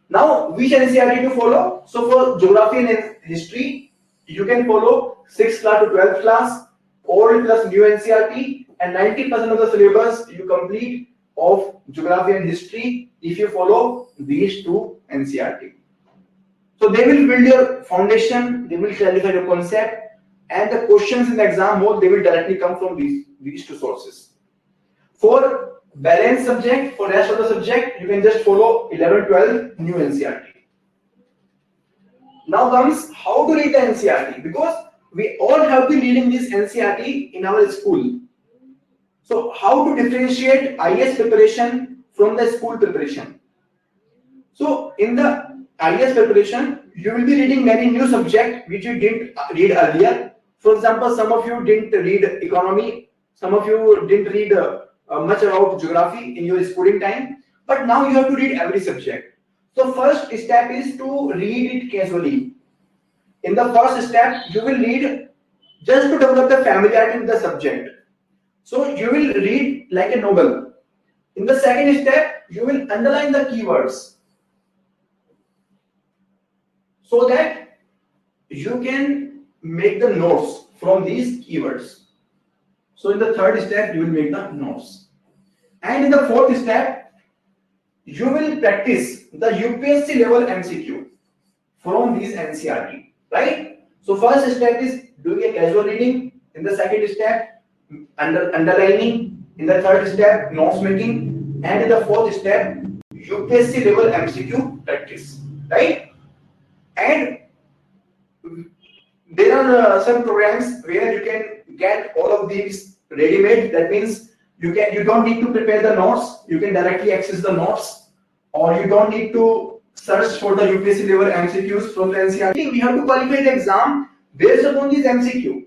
Now which NCERT to follow? So for geography and history you can follow 6th class to 12th class, old plus new NCERT, and 90% of the syllabus you complete of geography and history if you follow these two NCERT. So they will build your foundation, they will clarify your concept, and the questions in the exam hall, they will directly come from these two sources. For balanced subject, for rest of the subject, you can just follow 11, 12 new NCERT. Now comes how to read the NCERT, because we all have been reading this NCERT in our school. So how to differentiate IAS preparation from the school preparation? So in the IAS preparation, you will be reading many new subjects which you didn't read earlier. For example, some of you didn't read economy, some of you didn't read much about geography in your schooling time, but now you have to read every subject. So first step is to read it casually. In the first step, you will read just to develop the familiarity with the subject. So you will read like a novel. In the second step, you will underline the keywords so that you can make the notes from these keywords. So in the third step, you will make the notes. And in the fourth step, you will practice the UPSC level MCQ from these NCERT, right? So first step is doing a casual reading. In the second step, underlining. In the third step, notes making. And in the fourth step, UPSC level MCQ practice, right? And there are some programs where you can get all of these ready-made. That means you don't need to prepare the notes. You can directly access the notes, or you don't need to search for the UPSC level MCQs from the NCERT. We have to qualify the exam based upon this MCQ.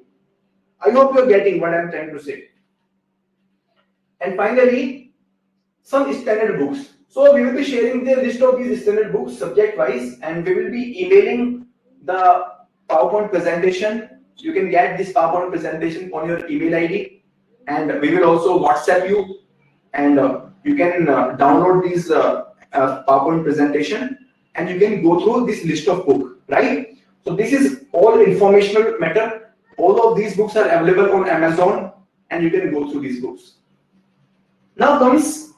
I hope you are getting what I am trying to say. And finally, some standard books. So we will be sharing the list of these standard books subject wise, and we will be emailing the PowerPoint presentation. You can get this PowerPoint presentation on your email ID, and we will also WhatsApp you, and you can download this PowerPoint presentation, and you can go through this list of books, right? So this is all informational matter. All of these books are available on Amazon, and you can go through these books. Now comes,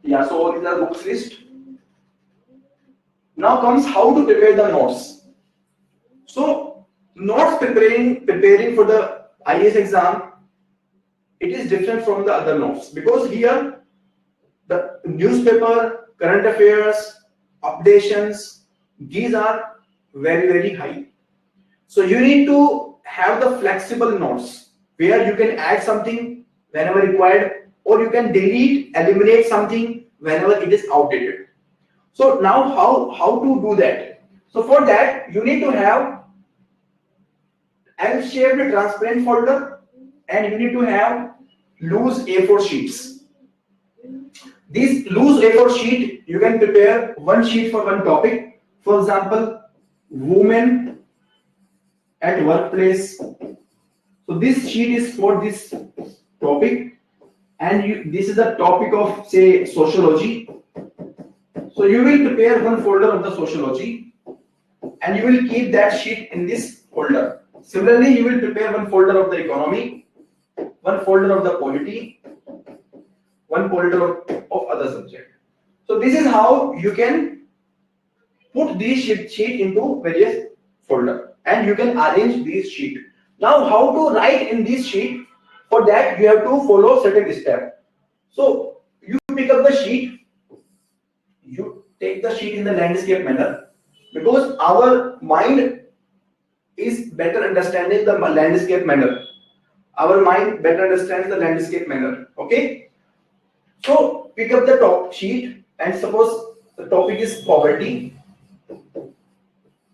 so these are books list. Now comes how to prepare the notes. So notes preparing for the IAS exam, it is different from the other notes, because here the newspaper, current affairs, updations, these are very high. So you need to have the flexible notes where you can add something whenever required, or you can delete, eliminate something whenever it is outdated. So now how to do that? So for that, you need to have L-shaped transparent folder, and you need to have loose A4 sheets. These loose A4 sheet, you can prepare one sheet for one topic. For example, women at workplace. So this sheet is for this topic, and this is a topic of, say, sociology. So you will prepare one folder of the sociology, and you will keep that sheet in this folder. Similarly, you will prepare one folder of the economy, one folder of the polity, one folder of other subject. So this is how you can put these sheet into various folder, and you can arrange these sheet. Now how to write in this sheet? For that you have to follow certain steps. So you pick up the sheet, you take the sheet in the landscape manner, because our mind is better understanding the landscape manner. Our mind better understands the landscape manner. Okay. So pick up the top sheet, and suppose the topic is poverty.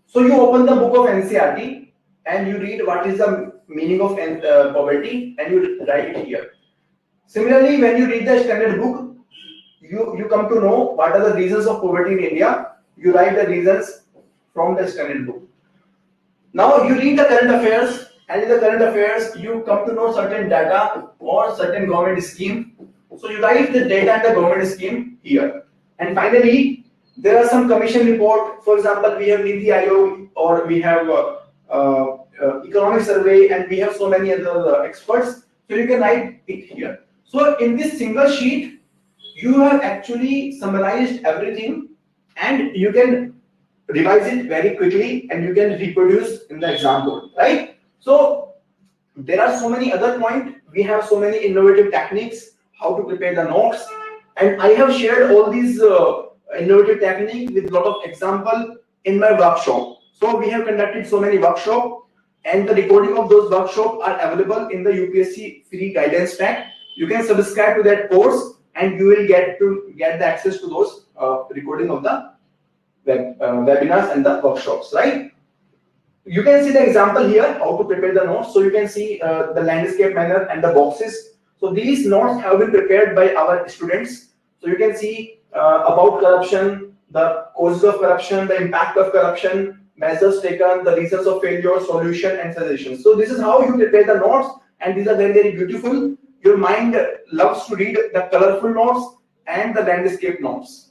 So you open the book of NCERT and you read what is the meaning of poverty, and you write it here. Similarly, when you read the standard book, you come to know what are the reasons of poverty in India. You write the reasons from the standard book. Now you read the current affairs, and in the current affairs, you come to know certain data or certain government scheme. So you write the data and the government scheme here. And finally, there are some commission report. For example, we have Niti Aayog, or we have economic survey, and we have so many other experts. So you can write it here. So in this single sheet, you have actually summarized everything, and you can revise it very quickly, and you can reproduce in the exam board, right? So there are so many other points. We have so many innovative techniques, how to prepare the notes, and I have shared all these innovative techniques with a lot of example in my workshop. So we have conducted so many workshops, and the recording of those workshops are available in the UPSC free guidance pack. You can subscribe to that course, and you will get the access to those recording of the webinars and the workshops, right? You can see the example here, how to prepare the notes. So you can see the landscape manner and the boxes. So these notes have been prepared by our students. So you can see about corruption, the causes of corruption, the impact of corruption, measures taken, the reasons of failure, solution, and suggestions. So this is how you prepare the notes, and these are very, very beautiful. Your mind loves to read the colorful notes and the landscape notes.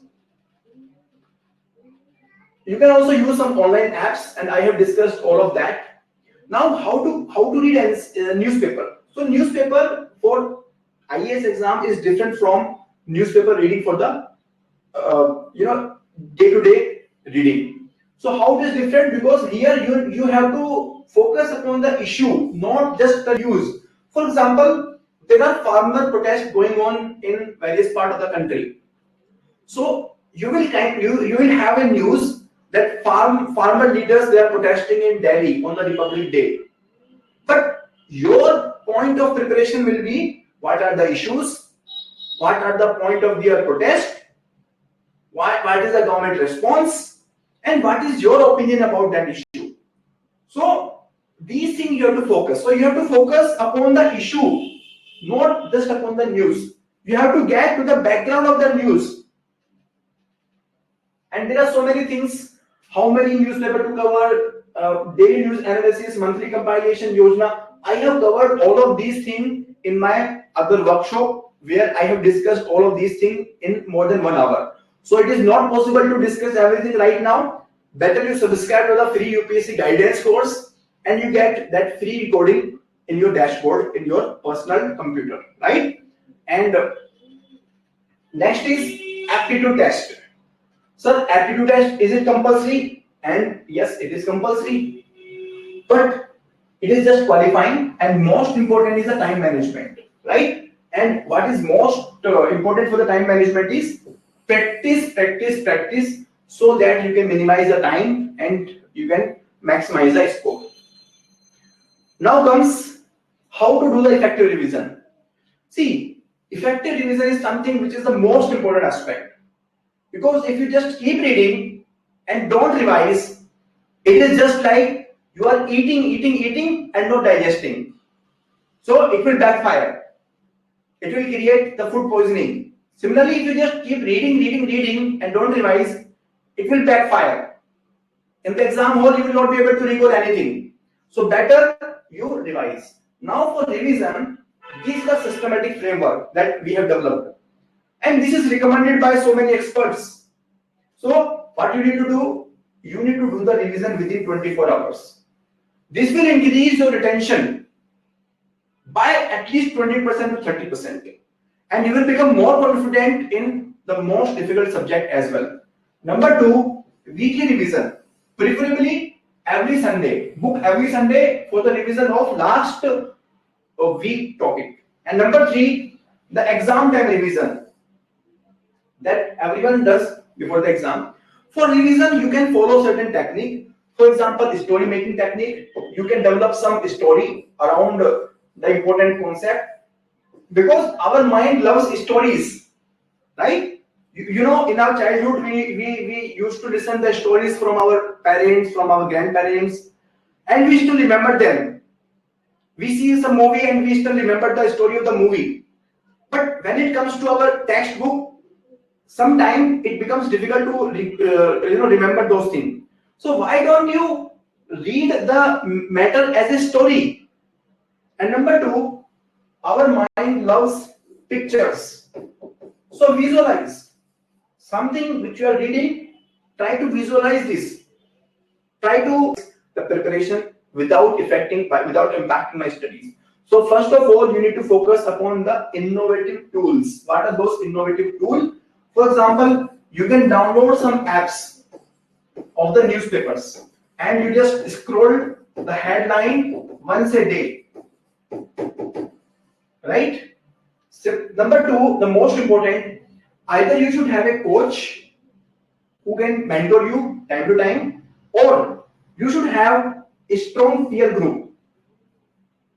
You can also use some online apps, and I have discussed all of that. Now, how to read a newspaper. So newspaper for IAS exam is different from newspaper reading for the day-to-day reading. So how it is different? Because here you have to focus upon the issue, not just the news. For example, there are farmer protests going on in various parts of the country. So you will have a news that farmer leaders, they are protesting in Delhi on the Republic Day. But your point of preparation will be, what are the issues? What are the point of their protest? What is the government response? And what is your opinion about that issue? So these things you have to focus. So you have to focus upon the issue, not just upon the news. You have to get to the background of the news. And there are so many things. How many newspaper to cover, daily news analysis, monthly compilation, Yojana. I have covered all of these things in my other workshop, where I have discussed all of these things in more than 1 hour. So it is not possible to discuss everything right now. Better you subscribe to the free UPSC guidance course, and you get that free recording in your dashboard in your personal computer, right? And next is aptitude test. Sir, aptitude test, is it compulsory? And yes, it is compulsory. But it is just qualifying, and most important is the time management, right? And what is most important for the time management is practice, practice, practice, so that you can minimize the time and you can maximize the score. Now comes how to do the effective revision. See, effective revision is something which is the most important aspect. Because if you just keep reading and don't revise, it is just like you are eating and not digesting. So it will backfire. It will create the food poisoning. Similarly, if you just keep reading and don't revise, it will backfire. In the exam hall, you will not be able to recall anything. So better you revise. Now for revision, this is the systematic framework that we have developed. And this is recommended by so many experts. So what you need to do? You need to do the revision within 24 hours. This will increase your retention by at least 20% to 30%. And you will become more confident in the most difficult subject as well. Number 2, weekly revision. Preferably every Sunday. Book every Sunday for the revision of last week topic. And number 3, the exam time revision that everyone does before the exam. For revision, you can follow certain technique. For example, story making technique. You can develop some story around the important concept, because our mind loves stories, right? You know, in our childhood, we used to listen the stories from our parents, from our grandparents, and we still remember them. We see some movie and we still remember the story of the movie. But when it comes to our textbook, sometimes it becomes difficult to remember those things. So why don't you read the matter as a story? And number two, our mind loves pictures. So visualize something which you are reading. Try to visualize this. Try to the preparation without impacting my studies. So first of all, you need to focus upon the innovative tools. What are those innovative tools? For example, you can download some apps of the newspapers and you just scroll the headline once a day. Right? So, number two, the most important, either you should have a coach who can mentor you time to time, or you should have a strong peer group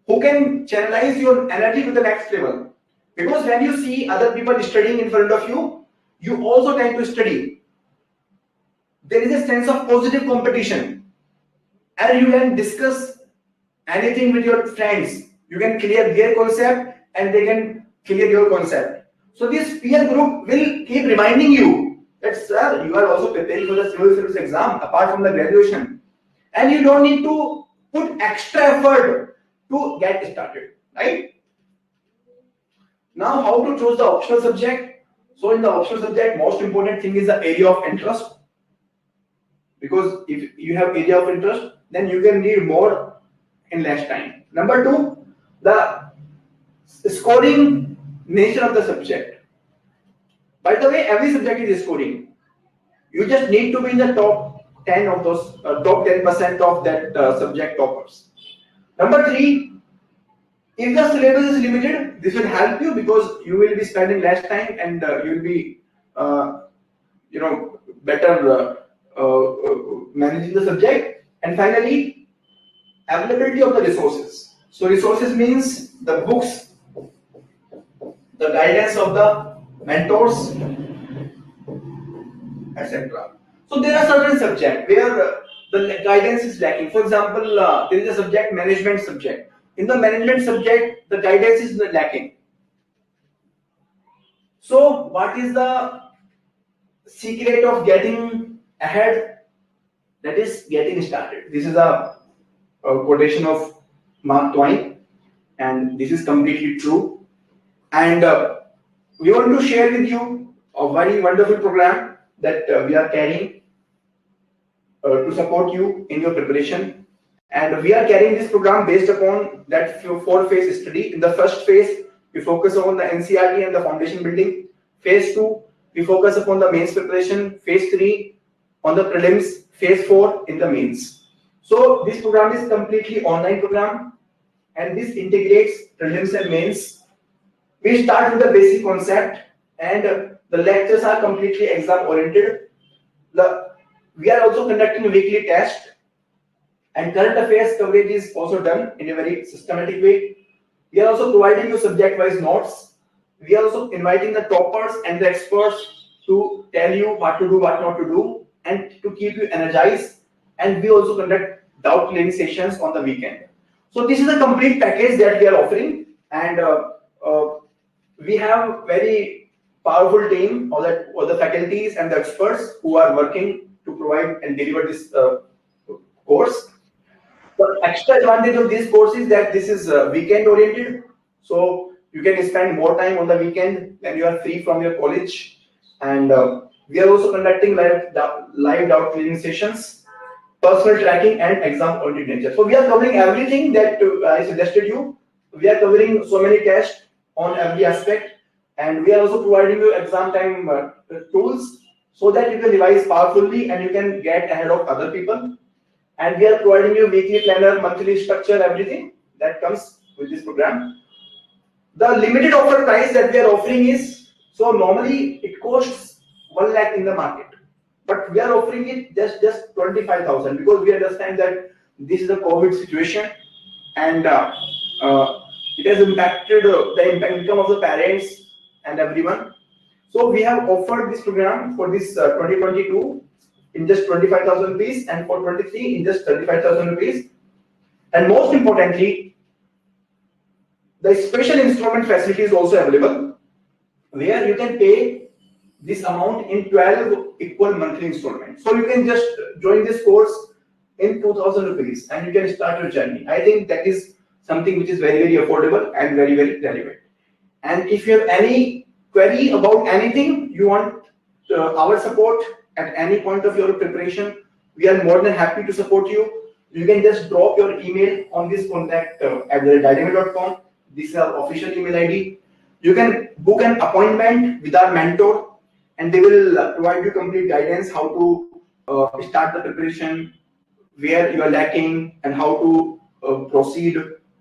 who can channelize your energy to the next level. Because when you see other people studying in front of you, you also tend to study. There is a sense of positive competition, and you can discuss anything with your friends. You can clear their concept and they can clear your concept. So this peer group will keep reminding you that, sir, you are also preparing for the civil service exam apart from the graduation, and you don't need to put extra effort to get started, right? Now, how to choose the optional subject? So in the optional subject, most important thing is the area of interest. Because if you have area of interest, then you can read more in less time. Number two, the scoring nature of the subject. By the way, every subject is scoring. You just need to be in the top 10 of those, top 10% of that subject toppers. Number three, if the syllabus is limited, this will help you because you will be spending less time and you will be, better managing the subject. And finally, availability of the resources. So resources means the books, the guidance of the mentors, etc. So there are certain subjects where the guidance is lacking. For example, there is a subject, management subject. In the management subject, the guidance is lacking. So what is the secret of getting ahead? That is getting started. This is a quotation of Mark Twain, and this is completely true. And we want to share with you a very wonderful program that we are carrying to support you in your preparation. And we are carrying this program based upon that 4-phase study. In the first phase, we focus on the NCERT and the foundation building. Phase 2, we focus upon the mains preparation. Phase 3, on the prelims. Phase 4, in the mains. So this program is completely online program, and this integrates prelims and mains. We start with the basic concept, and the lectures are completely exam oriented. We are also conducting a weekly test, and current affairs coverage is also done in a very systematic way. We are also providing you subject-wise notes. We are also inviting the toppers and the experts to tell you what to do, what not to do, and to keep you energized. And we also conduct doubt clearing sessions on the weekend. So this is a complete package that we are offering, and we have very powerful team of the faculties and the experts who are working to provide and deliver this course. The extra advantage of this course is that this is weekend oriented, so you can spend more time on the weekend when you are free from your college. And we are also conducting live doubt clearing sessions, personal tracking, and exam oriented nature. So we are covering everything that I suggested you. We are covering so many tests on every aspect, and we are also providing you exam time tools so that you can revise powerfully and you can get ahead of other people. And we are providing you weekly planner, monthly structure, everything that comes with this program. The limited offer price that we are offering is, so normally it costs 1 lakh in the market, but we are offering it just 25,000 because we understand that this is a COVID situation, and it has impacted the income of the parents and everyone. So we have offered this program for this 2022 in just 25,000 rupees, and for 23 in just 35,000 rupees. And most importantly, the special instrument facility is also available. where you can pay this amount in 12 equal monthly installments. So you can just join this course in 2,000 rupees and you can start your journey. I think that is something which is very, very affordable and very, very relevant. And if you have any query about anything, you want our support at any point of your preparation, we are more than happy to support you. You can just drop your email on this contact @diademy.com. This is our official email ID. You can book an appointment with our mentor and they will provide you complete guidance how to start the preparation, where you are lacking and how to proceed.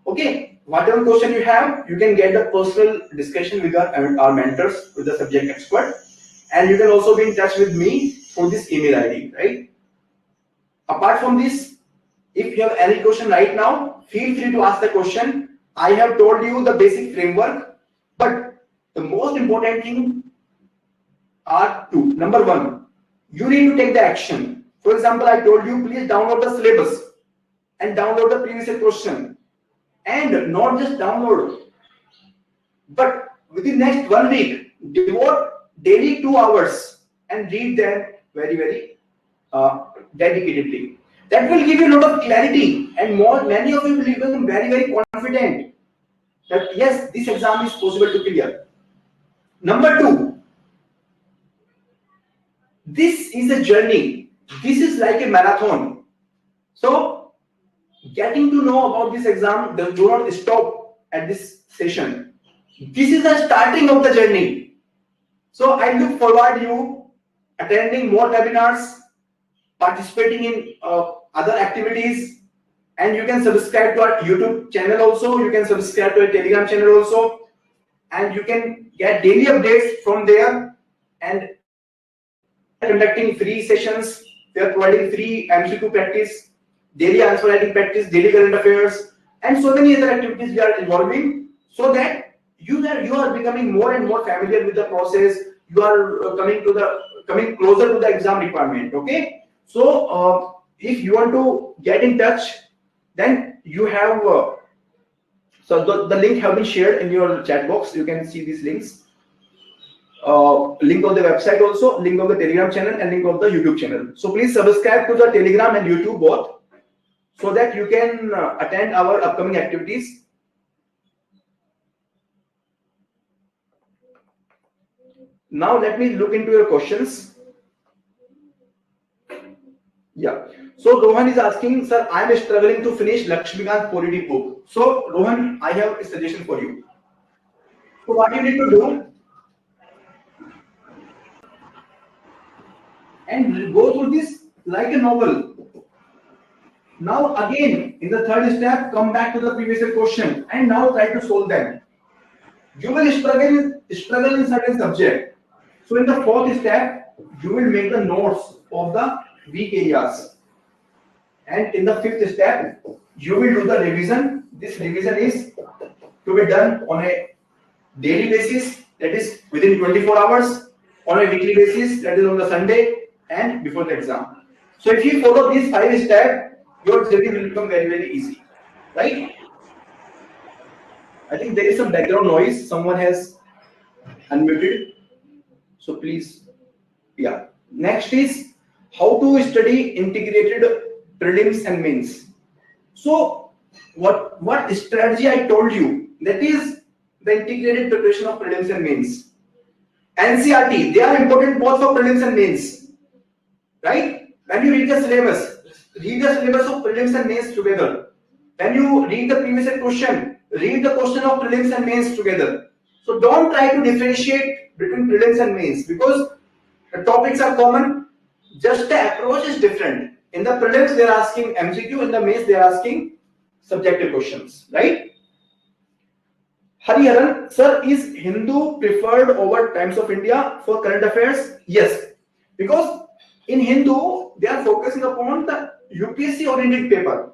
Okay, whatever question you have, you can get a personal discussion with our mentors, with the subject expert, and you can also be in touch with me through this email ID, right? Apart from this, if you have any question right now, feel free to ask the question. I have told you the basic framework, but the most important thing are two. Number one, you need to take the action. For example, I told you, please download the syllabus and download the previous year question. And not just download, but within next 1 week, devote daily 2 hours and read them very, very dedicatedly. That will give you a lot of clarity, and many of you will become very, very confident that yes, this exam is possible to clear. Number two, this is a journey. This is like a marathon. So getting to know about this exam, do not stop at this session. This is the starting of the journey. So I look forward to you attending more webinars, participating in other activities, and you can subscribe to our YouTube channel also. You can subscribe to our Telegram channel also, and you can get daily updates from there. And conducting free sessions, we are providing free MCQ practice, daily answer writing practice, daily current affairs, and so many other activities we are involving, so that you are becoming more and more familiar with the process. You are coming closer to the exam requirement. Okay, so if you want to get in touch, then you have so the link have been shared in your chat box. You can see these links. Link of the website also, link of the Telegram channel, and link of the YouTube channel. So please subscribe to the Telegram and YouTube both, so that you can attend our upcoming activities. Now let me look into your questions. Yeah. So Rohan is asking, sir, I am struggling to finish Lakshmikant Polity book. So Rohan, I have a suggestion for you. So what you need to do, and go through this like a novel. Now again, in the third step, come back to the previous question and now try to solve them. You will struggle in certain subject. So in the fourth step, you will make the notes of the weak areas. And in the fifth step, you will do the revision. This revision is to be done on a daily basis, that is within 24 hours, on a weekly basis, that is on the Sunday, and before the exam. So if you follow these 5 steps, your journey will become very, very easy, right? I think there is some background noise. Someone has unmuted. So please, yeah. Next is how to study integrated prelims and mains. So what strategy I told you, that is the integrated preparation of prelims and mains. NCERT, they are important both for prelims and mains, right? When you read the syllabus of prelims and mains together. When you read the previous question, read the question of prelims and mains together. So don't try to differentiate between prelims and mains, because the topics are common, just the approach is different. In the prelims they are asking MCQ, in the mains they are asking subjective questions, right? Hariharan, sir, is Hindu preferred over Times of India for current affairs? Yes, because in Hindu they are focusing upon the UPSC oriented paper,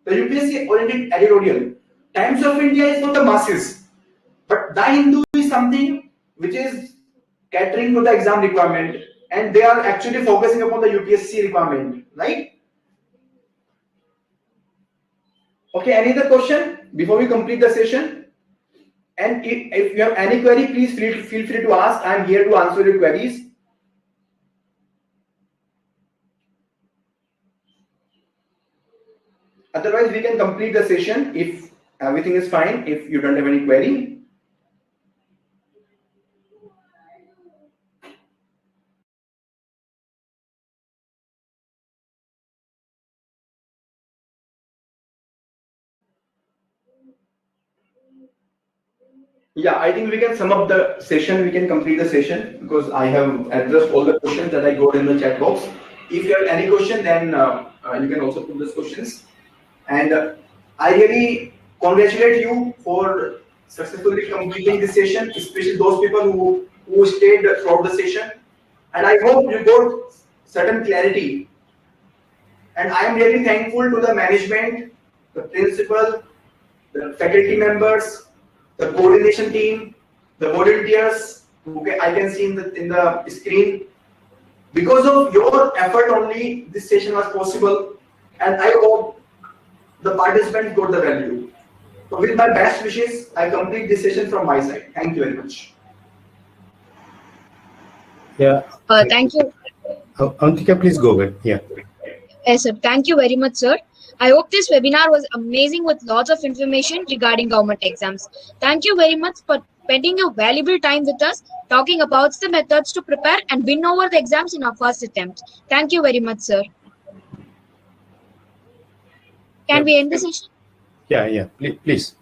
the UPSC oriented editorial. Times of India is for the masses, but the Hindu is something which is catering to the exam requirement, and they are actually focusing upon the UPSC requirement, right? Okay, any other question before we complete the session? And if you have any query, please feel free to ask. I'm here to answer your queries. Otherwise, we can complete the session if everything is fine, if you don't have any query. Yeah, I think we can sum up the session. We can complete the session because I have addressed all the questions that I got in the chat box. If you have any question, then you can also put those questions. And I really congratulate you for successfully completing this session, especially those people who stayed throughout the session. And I hope you got certain clarity. And I am really thankful to the management, the principal, the faculty members, the coordination team, the volunteers who I can see in the screen. Because of your effort only, this session was possible, and I hope the participants got the value. So with my best wishes, I complete this session from my side. Thank you very much. Yeah. Thank you. Avantika, please go ahead. Yeah. Yes, sir. Thank you very much, sir. I hope this webinar was amazing with lots of information regarding government exams. Thank you very much for spending your valuable time with us, talking about the methods to prepare and win over the exams in our first attempt. Thank you very much, sir. Can we end the session? Yeah, please.